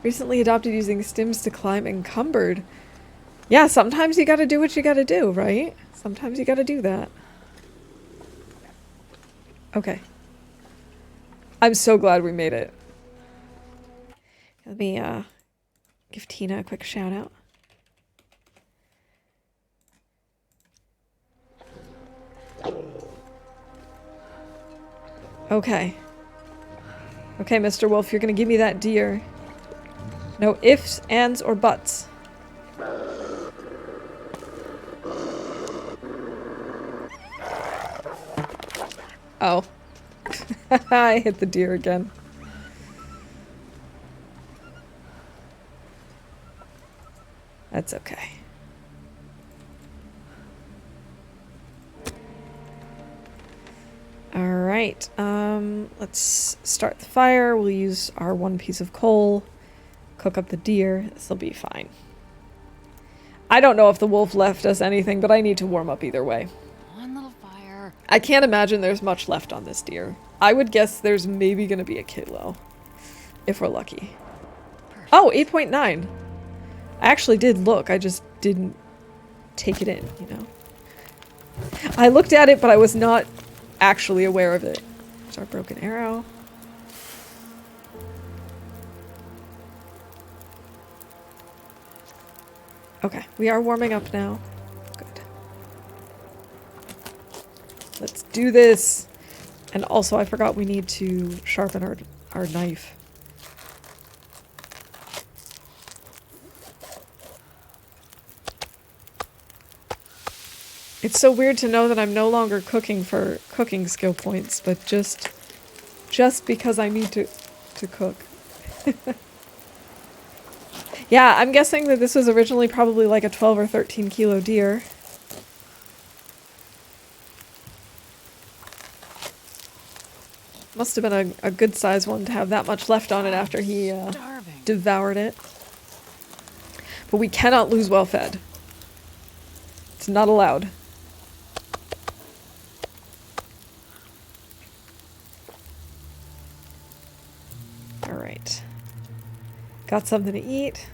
Recently adopted using stims to climb encumbered. Yeah, sometimes you gotta do what you gotta do, right? Sometimes you gotta do that. Okay. I'm so glad we made it. Let me, give Tina a quick shout out. Okay. Okay, Mr. Wolf, you're gonna give me that deer. No ifs, ands, or buts. Oh. I hit the deer again. That's okay. Alright, let's start the fire. We'll use our one piece of coal. Cook up the deer. This'll be fine. I don't know if the wolf left us anything, but I need to warm up either way. One little fire. I can't imagine there's much left on this deer. I would guess there's maybe gonna be a kilo. If we're lucky. Oh, 8.9. I actually did look, I just didn't take it in, you know? I looked at it, but I was not actually aware of it. There's our broken arrow. Okay, we are warming up now. Good. Let's do this. And also, I forgot we need to sharpen our knife. It's so weird to know that I'm no longer cooking for cooking skill points, but just because I need to cook. Yeah, I'm guessing that this was originally probably like a 12 or 13 kilo deer. Must have been a good sized one to have that much left on it after he devoured it. But we cannot lose well fed. It's not allowed. Alright. Got something to eat.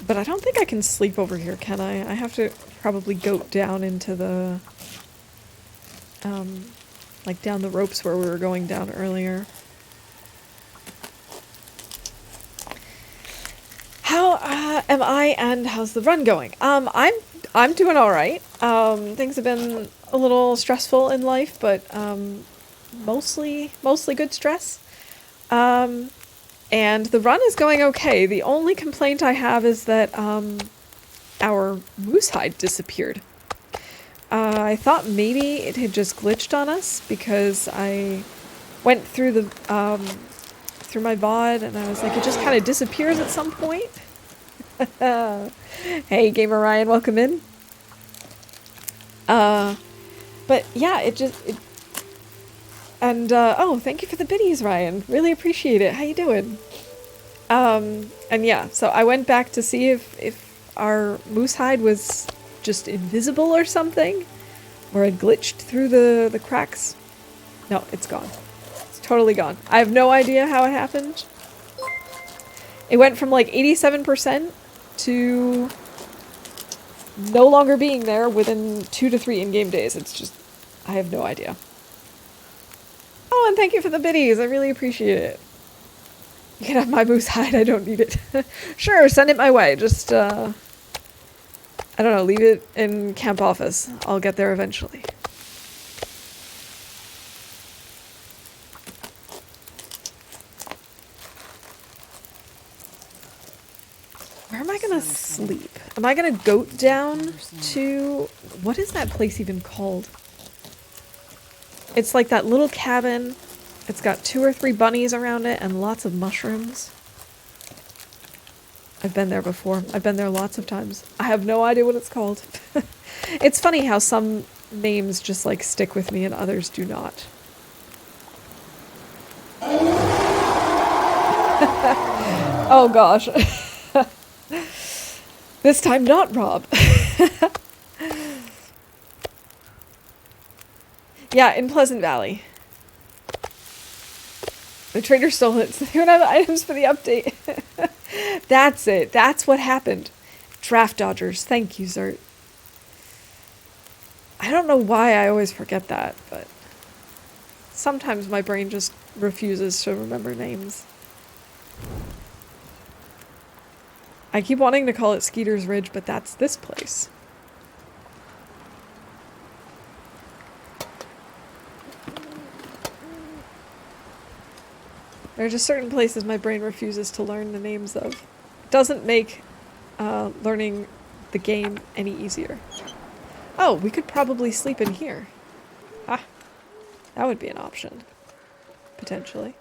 But I don't think I can sleep over here, can I? I have to probably goat down into the... like down the ropes where we were going down earlier. How am I and how's the run going? I'm doing all right. Things have been a little stressful in life, but mostly good stress. And the run is going okay. The only complaint I have is that our moose hide disappeared. I thought maybe it had just glitched on us because I went through the through my VOD and I was like, it just kind of disappears at some point. Hey, Gamer Ryan, welcome in. But yeah, oh, thank you for the biddies, Ryan. Really appreciate it. How you doing? And yeah, so I went back to see if our moose hide was just invisible or something, or had glitched through the cracks. No, it's gone. It's totally gone. I have no idea how it happened. It went from like 87% to no longer being there within 2 to 3 in-game days. It's just, I have no idea. Oh, and thank you for the biddies. I really appreciate it. You can have my moose hide. I don't need it. Sure, send it my way. Just, I don't know, leave it in camp office. I'll get there eventually. Where am I gonna sleep? Am I gonna goat down to... What is that place even called? It's like that little cabin. It's got 2 or 3 bunnies around it and lots of mushrooms. I've been there before. I've been there lots of times. I have no idea what it's called. It's funny how some names just like stick with me and others do not. Oh gosh. This time not Rob. Yeah, in Pleasant Valley. The trader stole it, so they don't have items for the update. That's it. That's what happened. Draft dodgers. Thank you, Zert. I don't know why I always forget that, but sometimes my brain just refuses to remember names. I keep wanting to call it Skeeter's Ridge, but that's this place. There are just certain places my brain refuses to learn the names of. It doesn't make learning the game any easier. Oh, we could probably sleep in here. Ah, that would be an option. Potentially.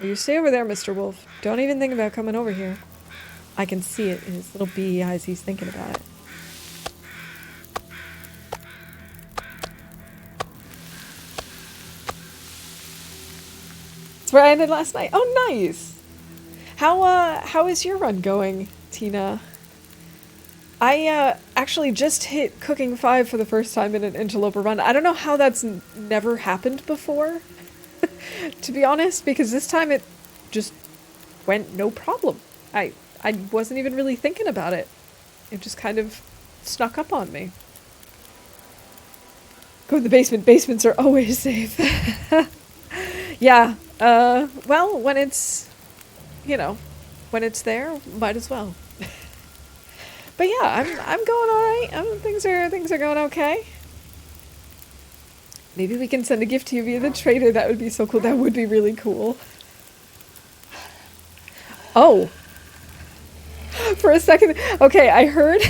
You stay over there, Mr. Wolf. Don't even think about coming over here. I can see it in his little beady eyes. He's thinking about it. where I ended last night. Oh, nice. How is your run going, Tina? I actually just hit cooking 5 for the first time in an interloper run. I don't know how that's never happened before, to be honest, because this time it just went no problem. I wasn't even really thinking about it. It just kind of snuck up on me. Go in the basement. Basements are always safe. Yeah. Well, when it's, you know, when it's there, might as well. But yeah, I'm going all right. Things are going okay. Maybe we can send a gift to you via the trader. That would be so cool. That would be really cool. Oh. For a second. Okay, I heard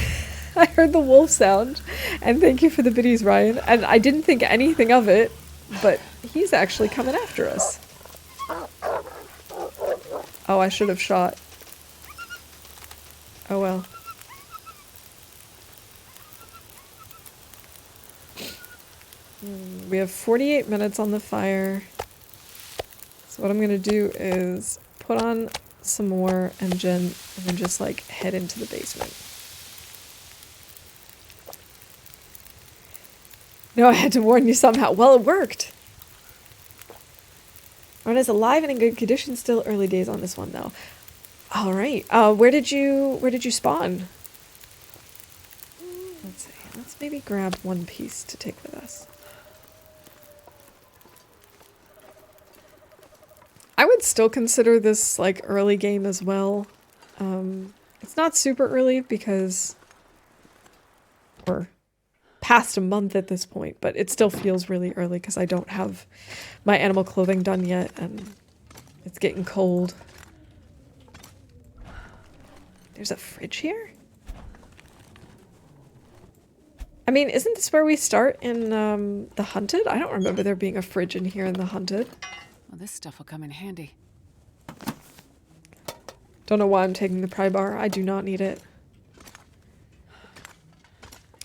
the wolf sound. And thank you for the biddies, Ryan. And I didn't think anything of it, but he's actually coming after us. Oh, I should have shot. Oh well. We have 48 minutes on the fire. So what I'm gonna do is put on some more engine and then just like head into the basement. No, I had to warn you somehow. Well, it worked. Run is alive and in good condition. Still early days on this one though. All right. Where did you spawn? Let's see. Let's maybe grab one piece to take with us. I would still consider this like early game as well. It's not super early because we're past a month at this point, but it still feels really early because I don't have my animal clothing done yet and it's getting cold. There's a fridge here? I mean, isn't this where we start in the Hunted? I don't remember there being a fridge in here in the Hunted. Well, this stuff will come in handy. Don't know why I'm taking the pry bar. I do not need it.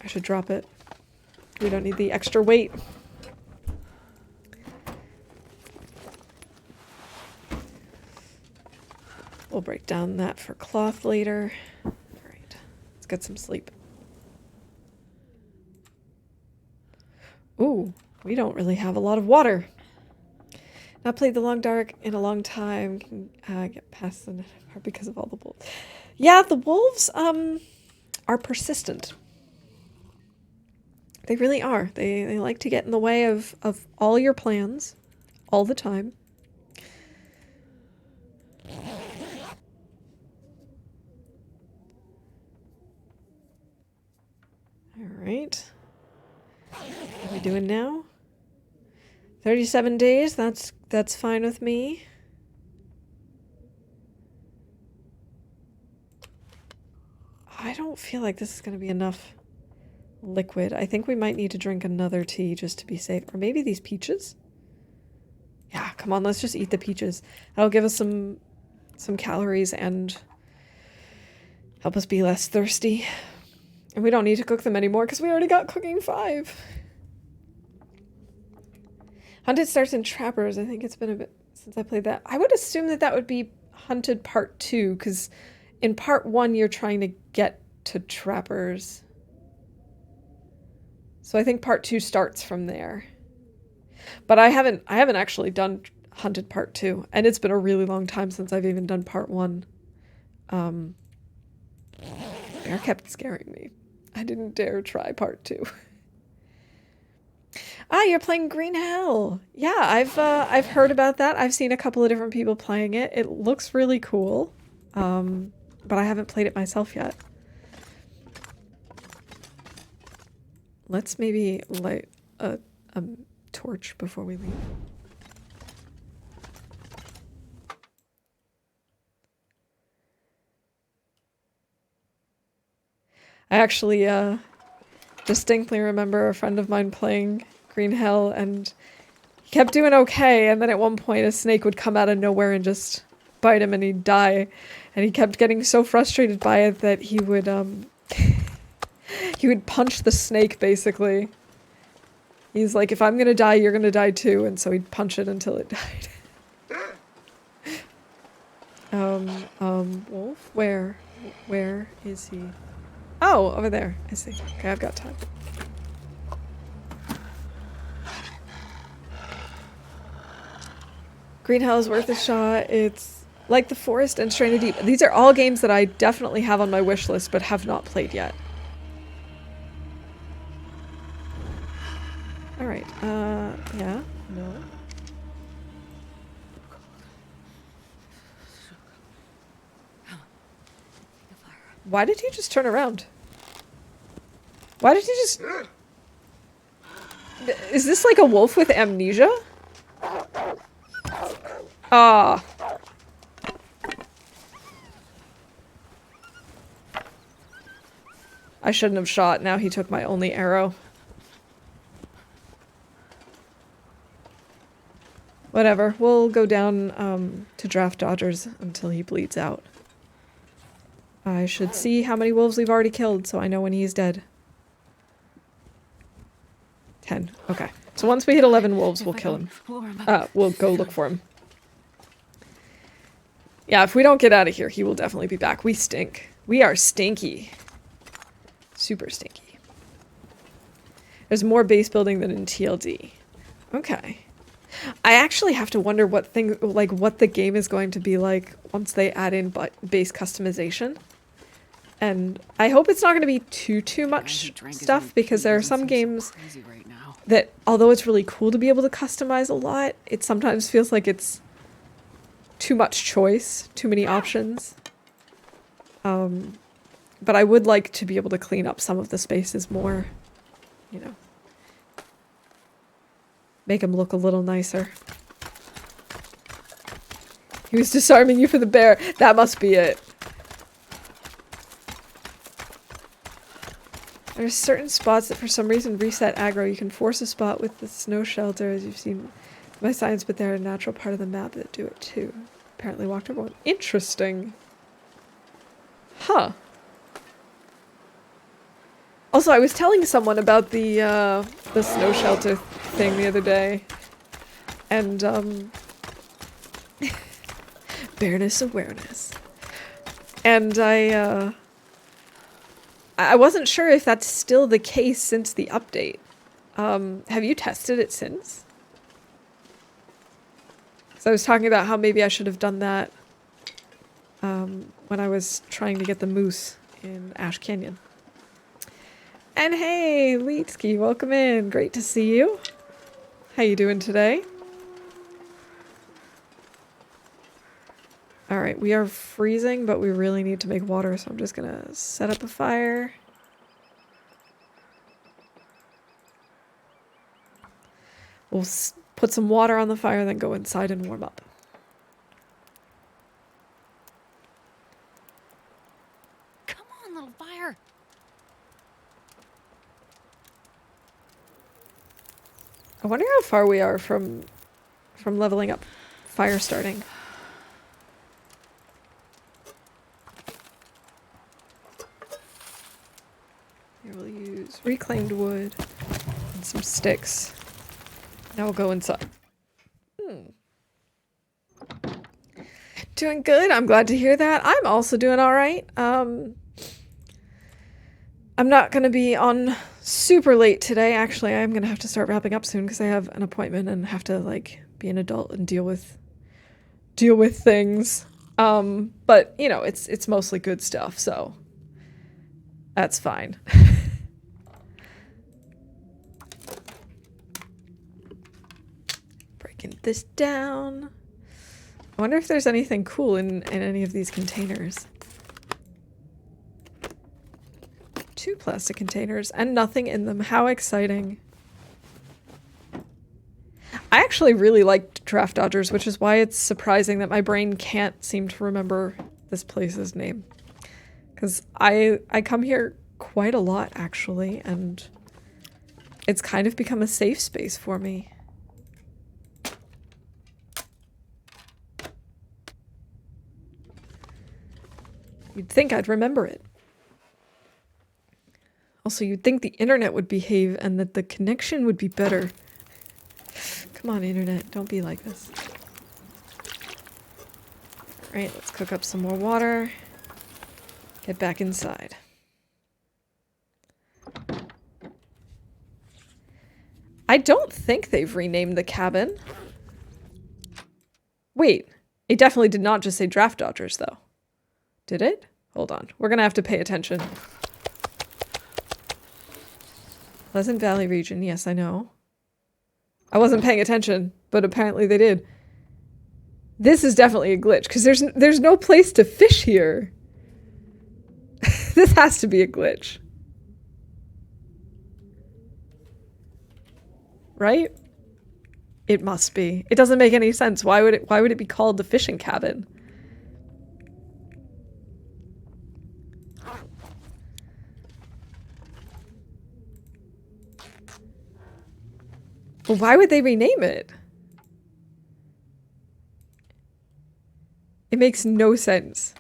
I should drop it. We don't need the extra weight. We'll break down that for cloth later. All right, let's get some sleep. Ooh, we don't really have a lot of water. Not played the Long Dark in a long time. Can get past the part because of all the wolves. Yeah, the wolves are persistent. They really are. They like to get in the way of all your plans all the time. All right. What are we doing now? 37 days. That's fine with me. I don't feel like this is going to be enough liquid. I think we might need to drink another tea just to be safe. Or maybe these peaches? Yeah, come on, let's just eat the peaches. That'll give us some calories and help us be less thirsty. And we don't need to cook them anymore because we already got cooking 5. Hunted starts in Trappers. I think it's been a bit since I played that. I would assume that would be Hunted Part 2 because in Part 1 you're trying to get to Trappers. So I think Part 2 starts from there. But I haven't actually done Hunted Part 2, and it's been a really long time since I've even done Part 1. Bear kept scaring me. I didn't dare try Part 2. Ah, you're playing Green Hell. Yeah, I've heard about that. I've seen a couple of different people playing it. It looks really cool. But I haven't played it myself yet. Let's maybe light a torch before we leave. I actually distinctly remember a friend of mine playing Green Hell, and he kept doing okay, and then at one point a snake would come out of nowhere and just bite him and he'd die. And he kept getting so frustrated by it that he would he would punch the snake, basically. He's like, if I'm gonna die, you're gonna die too, and so he'd punch it until it died. Wolf? Where? Where is he? Oh, over there. I see. Okay, I've got time. Green Hell is worth a shot. It's like The Forest and Stranded Deep. These are all games that I definitely have on my wish list, but have not played yet. Alright, yeah, no. Why did he just turn around? Why did he just... Is this like a wolf with amnesia? Ah. I shouldn't have shot. Now he took my only arrow. Whatever. We'll go down to draft dodgers until he bleeds out. I should see how many wolves we've already killed so I know when he's dead. 10. Okay. So once we hit 11 wolves, we'll kill him. We'll go look for him. Yeah, if we don't get out of here, he will definitely be back. We stink. We are stinky. Super stinky. There's more base building than in TLD. Okay. I actually have to wonder what what the game is going to be like once they add in base customization. And I hope it's not going to be too much stuff, because there are some games that, although it's really cool to be able to customize a lot, it sometimes feels like it's too much choice, too many options. But I would like to be able to clean up some of the spaces more, you know. Make him look a little nicer. He was disarming you for the bear. That must be it. There's certain spots that for some reason reset aggro. You can force a spot with the snow shelter, as you've seen my signs, but they're a natural part of the map that do it too. Apparently walked over one. Interesting. Huh. Also, I was telling someone about the snow shelter thing the other day. And, bareness awareness. And I wasn't sure if that's still the case since the update. Have you tested it since? So I was talking about how maybe I should have done that when I was trying to get the moose in Ash Canyon. And hey, Leetsky, welcome in. Great to see you. How you doing today? Alright, we are freezing, but we really need to make water, so I'm just gonna set up a fire. We'll put some water on the fire, then go inside and warm up. Come on, little fire. I wonder how far we are from leveling up fire starting. Here we'll use reclaimed wood and some sticks. Now we'll go inside. Doing good. I'm glad to hear that. I'm also doing all right. I'm not going to be on super late today. Actually, I'm going to have to start wrapping up soon because I have an appointment and have to like be an adult and deal with things. But you know, it's mostly good stuff, so that's fine. Breaking this down. I wonder if there's anything cool in any of these containers. 2 plastic containers and nothing in them. How exciting. I actually really liked Draft Dodgers, which is why it's surprising that my brain can't seem to remember this place's name. Because I come here quite a lot, actually, and it's kind of become a safe space for me. You'd think I'd remember it. Also, you'd think the internet would behave and that the connection would be better. Come on, internet, don't be like this. Right, let's cook up some more water. Get back inside. I don't think they've renamed the cabin. Wait, it definitely did not just say Draft Dodgers, though. Did it? Hold on. We're gonna have to pay attention. Pleasant Valley region. Yes, I know. I wasn't paying attention, but apparently they did. This is definitely a glitch, because there's no place to fish here. This has to be a glitch. Right? It must be. It doesn't make any sense. Why would it be called the fishing cabin? Well, why would they rename it? It makes no sense.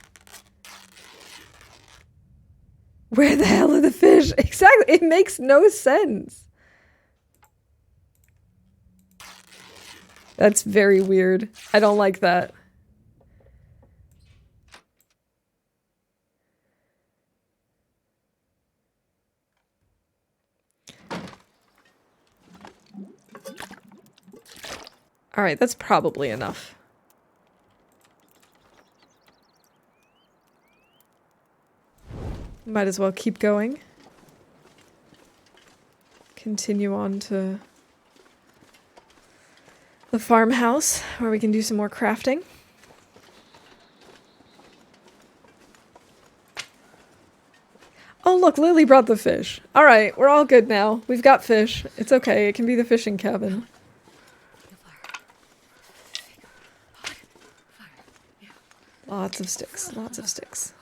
Where the hell are the fish? Exactly. It makes no sense. That's very weird. I don't like that. All right, that's probably enough. Might as well keep going. Continue on to the farmhouse where we can do some more crafting. Oh look, Lily brought the fish. All right, we're all good now. We've got fish. It's okay. It can be the fishing cabin. Lots of sticks. Lots of sticks.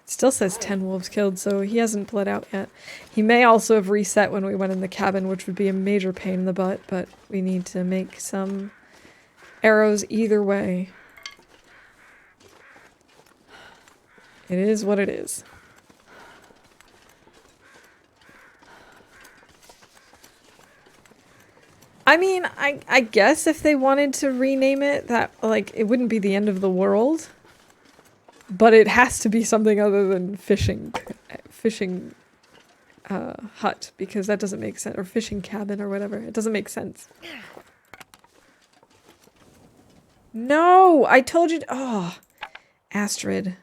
Still says 10 wolves killed, so he hasn't bled out yet. He may also have reset when we went in the cabin, which would be a major pain in the butt, but we need to make some arrows either way. It is what it is. I mean, I guess if they wanted to rename it, that, like, it wouldn't be the end of the world. But it has to be something other than fishing hut, because that doesn't make sense. Or fishing cabin or whatever. It doesn't make sense. No! I told you. Oh. Astrid.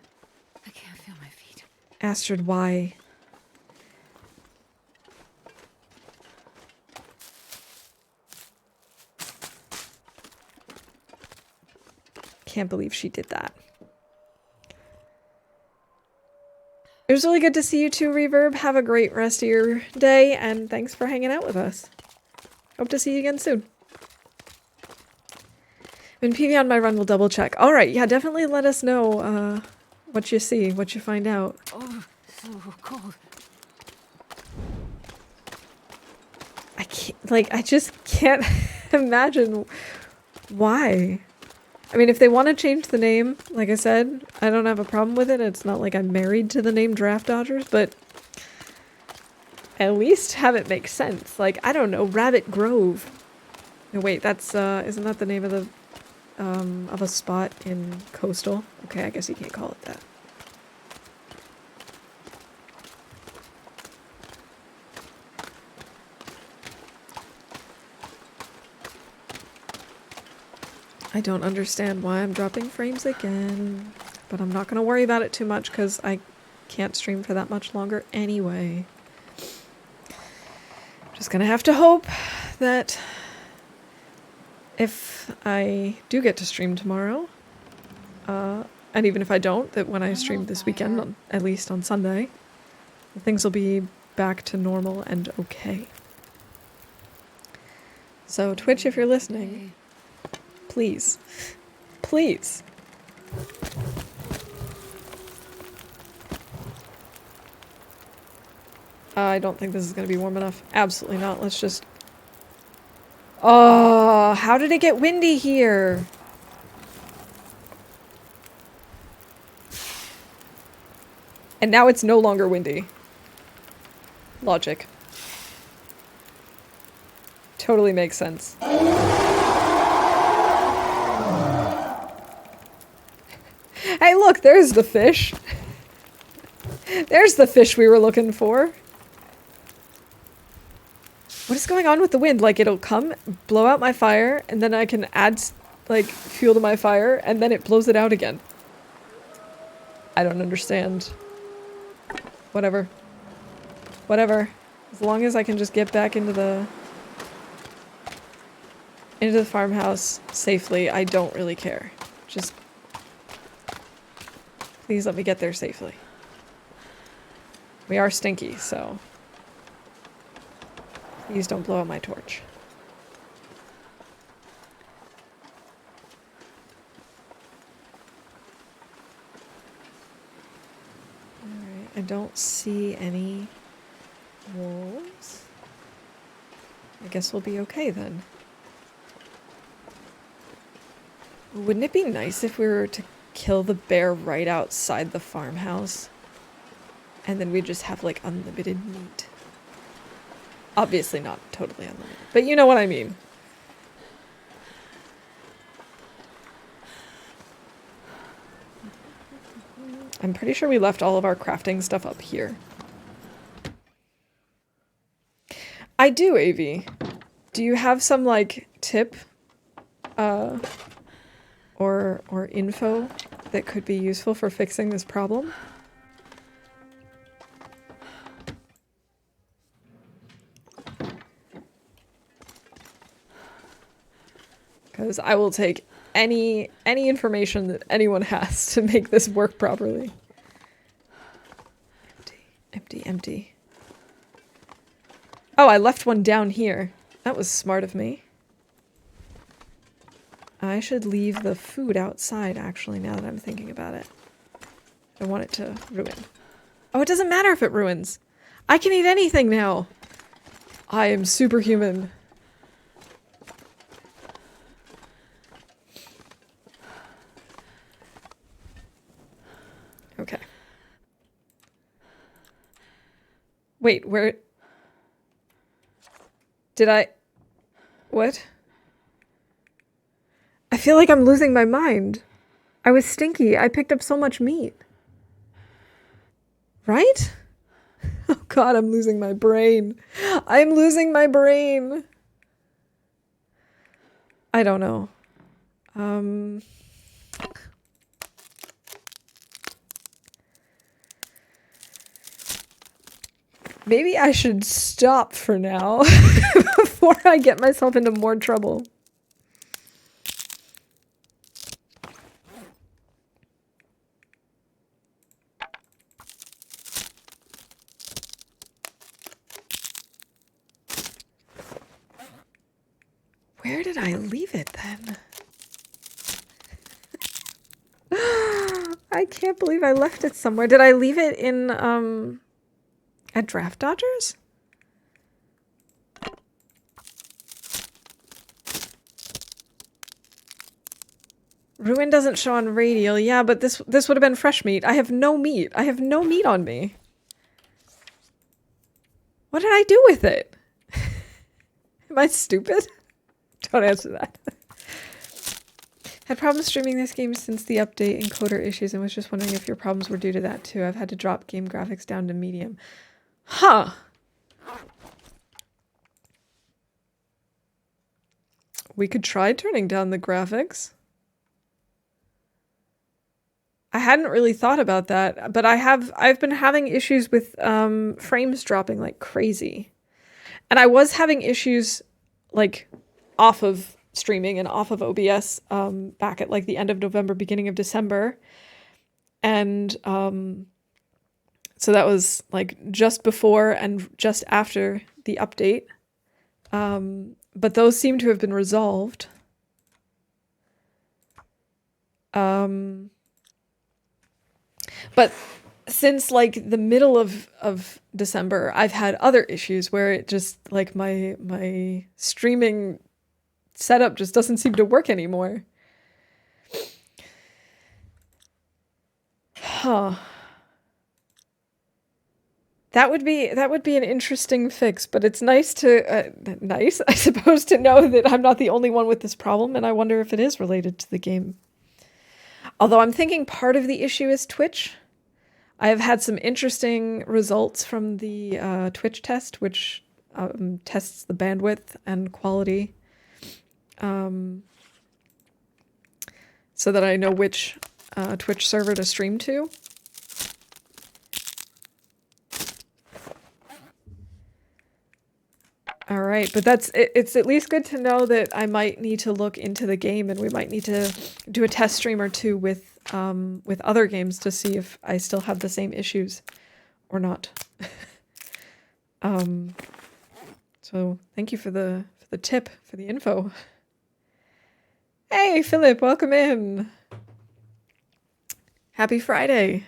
I can't feel my feet. Astrid, why? Can't believe she did that. It was really good to see you too, Reverb. Have a great rest of your day, and thanks for hanging out with us. Hope to see you again soon. When PV on my run, we'll double check. Alright, yeah, definitely let us know what you see, what you find out. Oh, so cold. I can't, like, I just can't imagine why. I mean, if they want to change the name, like I said, I don't have a problem with it. It's not like I'm married to the name Draft Dodgers, but at least have it make sense. Like, I don't know, Rabbit Grove. No, wait, that's, isn't that the name of a spot in Coastal? Okay, I guess you can't call it that. I don't understand why I'm dropping frames again, but I'm not going to worry about it too much because I can't stream for that much longer anyway. Just going to have to hope that if I do get to stream tomorrow, and even if I don't, that when I stream this weekend, at least on Sunday, things will be back to normal and okay. So Twitch, if you're listening, please. Please. I don't think this is going to be warm enough. Absolutely not. Let's just... Oh, how did it get windy here? And now it's no longer windy. Logic. Totally makes sense. Hey, look, there's the fish. There's the fish we were looking for. What is going on with the wind? Like, it'll come, blow out my fire, and then I can add, like, fuel to my fire, and then it blows it out again. I don't understand. Whatever. Whatever. As long as I can just get back into the farmhouse safely, I don't really care. Just please let me get there safely. We are stinky, so please don't blow out my torch. Alright, I don't see any wolves. I guess we'll be okay then. Wouldn't it be nice if we were to kill the bear right outside the farmhouse? And then we just have, like, unlimited meat. Obviously not totally unlimited, but you know what I mean. I'm pretty sure we left all of our crafting stuff up here. I do, AV. Do you have some, like, tip, or info that could be useful for fixing this problem? Because I will take any information that anyone has to make this work properly. Empty, empty, empty. Oh, I left one down here. That was smart of me. I should leave the food outside, actually, now that I'm thinking about it. I don't want it to ruin. Oh, it doesn't matter if it ruins. I can eat anything now. I am superhuman. Okay. Wait, where... Did I... What? I feel like I'm losing my mind. I was stinky. I picked up so much meat. Right? Oh god, I'm losing my brain. I'm losing my brain. I don't know. Maybe I should stop for now before I get myself into more trouble. Where did I leave it then? I can't believe I left it somewhere. Did I leave it in, at Draft Dodgers? Ruin doesn't show on Radial. Yeah, but this would have been fresh meat. I have no meat. I have no meat on me. What did I do with it? Am I stupid? Don't answer that. Had problems streaming this game since the update and coder issues and was just wondering if your problems were due to that too. I've had to drop game graphics down to medium. Huh. We could try turning down the graphics. I hadn't really thought about that, but I've been having issues with frames dropping like crazy. And I was having issues like off of streaming and off of OBS back at like the end of November, beginning of December. And so that was like just before and just after the update. But those seem to have been resolved. But since like the middle of December, I've had other issues where it just like my streaming setup just doesn't seem to work anymore. Huh. That would be an interesting fix, but it's nice nice, I suppose, to know that I'm not the only one with this problem, and I wonder if it is related to the game. Although I'm thinking part of the issue is Twitch. I have had some interesting results from the Twitch test, which tests the bandwidth and quality, so that I know which Twitch server to stream to. All right, but it's at least good to know that I might need to look into the game, and we might need to do a test stream or two with other games to see if I still have the same issues or not. So thank you for the tip, for the info. Hey, Philip, welcome in. Happy Friday.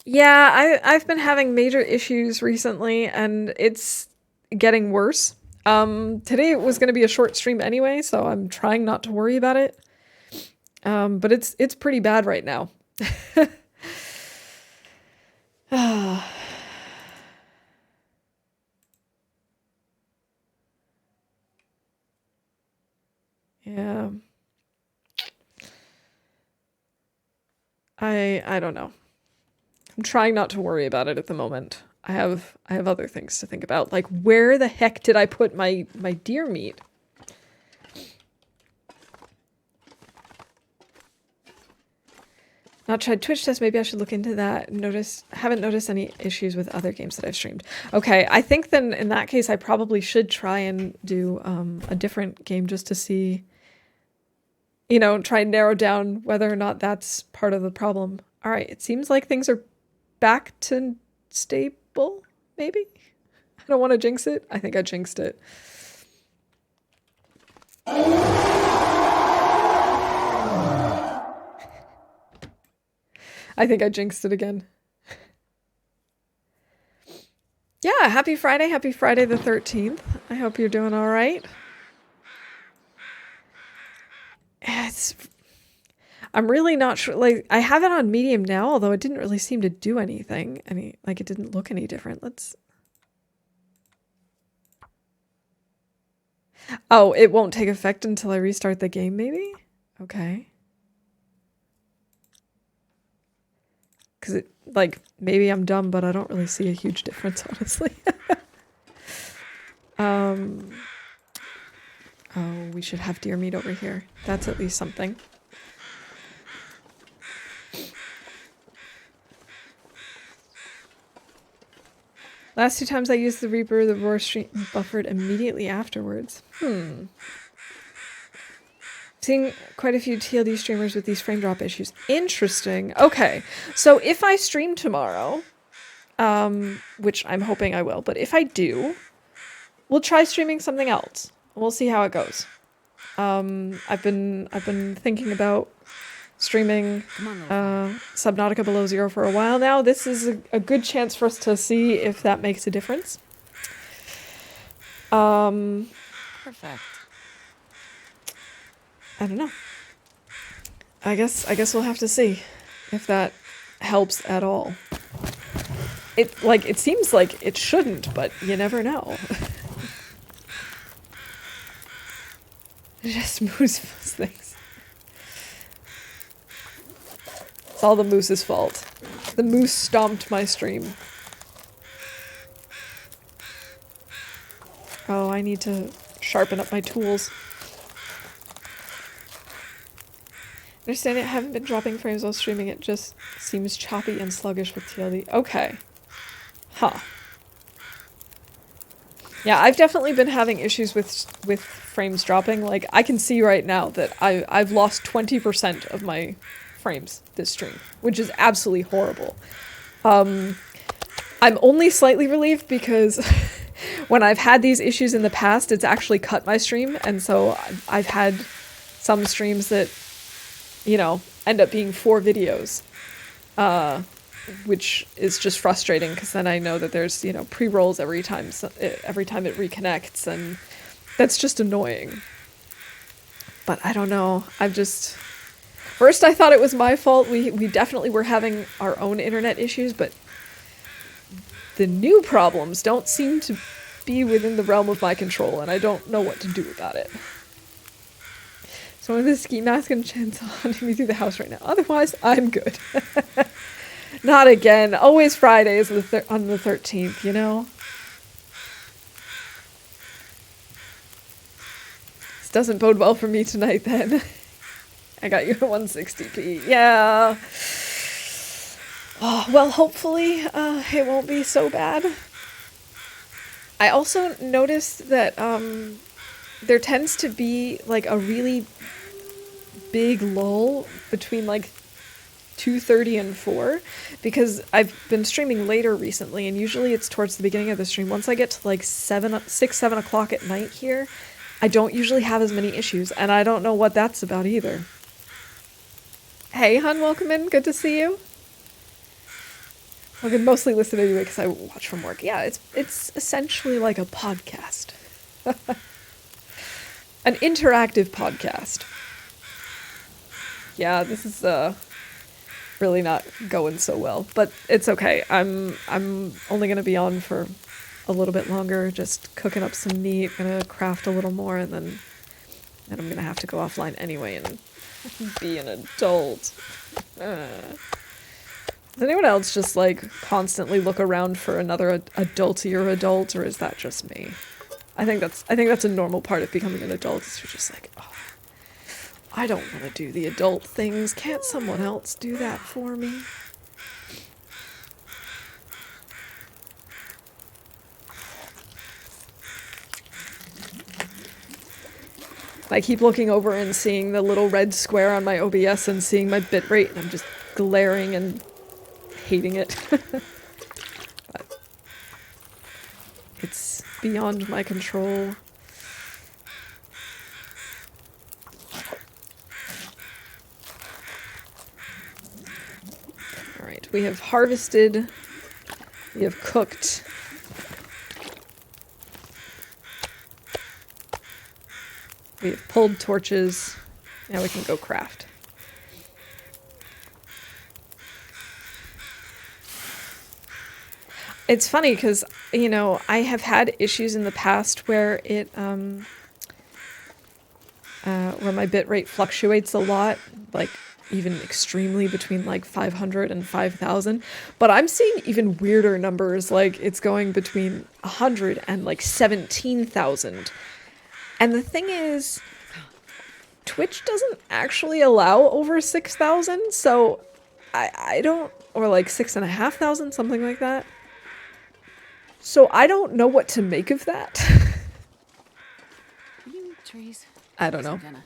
Yeah, I've been having major issues recently, and it's getting worse. Today was going to be a short stream anyway, so I'm trying not to worry about it. But it's pretty bad right now. Yeah. I don't know. I'm trying not to worry about it at the moment. I have other things to think about. Like, where the heck did I put my deer meat? Not tried Twitch test. Maybe I should look into that. Haven't noticed any issues with other games that I've streamed. Okay, I think then in that case I probably should try and do a different game just to see, try and narrow down whether or not that's part of the problem. All right, it seems like things are back to stable, maybe? I don't want to jinx it. I think I jinxed it. I think I jinxed it again. Yeah, happy Friday the 13th. I hope you're doing all right. I'm really not sure. Like, I have it on medium now, although it didn't really seem to do anything. It didn't look any different. Oh, it won't take effect until I restart the game, maybe? Okay. Because maybe I'm dumb, but I don't really see a huge difference, honestly. Oh, we should have deer meat over here. That's at least something. Last 2 times I used the Reaper, the roar stream buffered immediately afterwards. Seeing quite a few TLD streamers with these frame drop issues. Interesting. Okay, so if I stream tomorrow, which I'm hoping I will, but if I do, we'll try streaming something else. We'll see how it goes. I've been thinking about streaming Subnautica Below Zero for a while now. This is a good chance for us to see if that makes a difference. Perfect. I don't know. I guess we'll have to see if that helps at all. It seems like it shouldn't, but you never know. It just moves things. It's all the moose's fault. The moose stomped my stream. Oh, I need to sharpen up my tools. Understand it, haven't been dropping frames while streaming, it just seems choppy and sluggish with TLD. Okay. Huh. Yeah, I've definitely been having issues with frames dropping. Like, I can see right now that I've lost 20% of my frames this stream, which is absolutely horrible. I'm only slightly relieved because when I've had these issues in the past, it's actually cut my stream, and so I've had some streams that, end up being 4 videos, which is just frustrating because then I know that there's, pre-rolls every time it reconnects, and that's just annoying. But I don't know. First, I thought it was my fault. We definitely were having our own internet issues, but the new problems don't seem to be within the realm of my control, and I don't know what to do about it. So with this ski mask and chainsaw hunting me through the house right now. Otherwise, I'm good. Not again. Always Fridays on the 13th, you know? This doesn't bode well for me tonight, then. I got you at 160p. Yeah. Oh, well, hopefully it won't be so bad. I also noticed that there tends to be like a really big lull between like 2:30 and 4 because I've been streaming later recently, and usually it's towards the beginning of the stream. Once I get to like 7 o'clock at night here, I don't usually have as many issues, and I don't know what that's about either. Hey, hun, welcome in. Good to see you. I can mostly listen anyway because I watch from work. Yeah, it's essentially like a podcast. An interactive podcast. Yeah, this is really not going so well, but it's okay. I'm only gonna be on for a little bit longer, just cooking up some meat, gonna craft a little more, and then I'm gonna have to go offline anyway and be an adult. Does anyone else just like constantly look around for another adultier adult, or is that just me? I think that's a normal part of becoming an adult. Is you're just like, oh, I don't want to do the adult things. Can't someone else do that for me? I keep looking over and seeing the little red square on my OBS and seeing my bitrate, and I'm just glaring and hating it. But it's beyond my control. Alright, we have harvested, we have cooked. We have pulled torches. Now we can go craft. It's funny because, you know, I have had issues in the past where it, where my bitrate fluctuates a lot, like even extremely between like 500 and 5,000. But I'm seeing even weirder numbers, like it's going between 100 and like 17,000. And the thing is, Twitch doesn't actually allow over 6,000, so I don't, or like 6,500, something like that. So I don't know what to make of that. Can you eat trees? I don't know. I'm gonna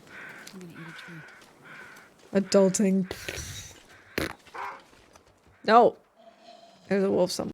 eat a tree. Adulting. No. There's a wolf somewhere.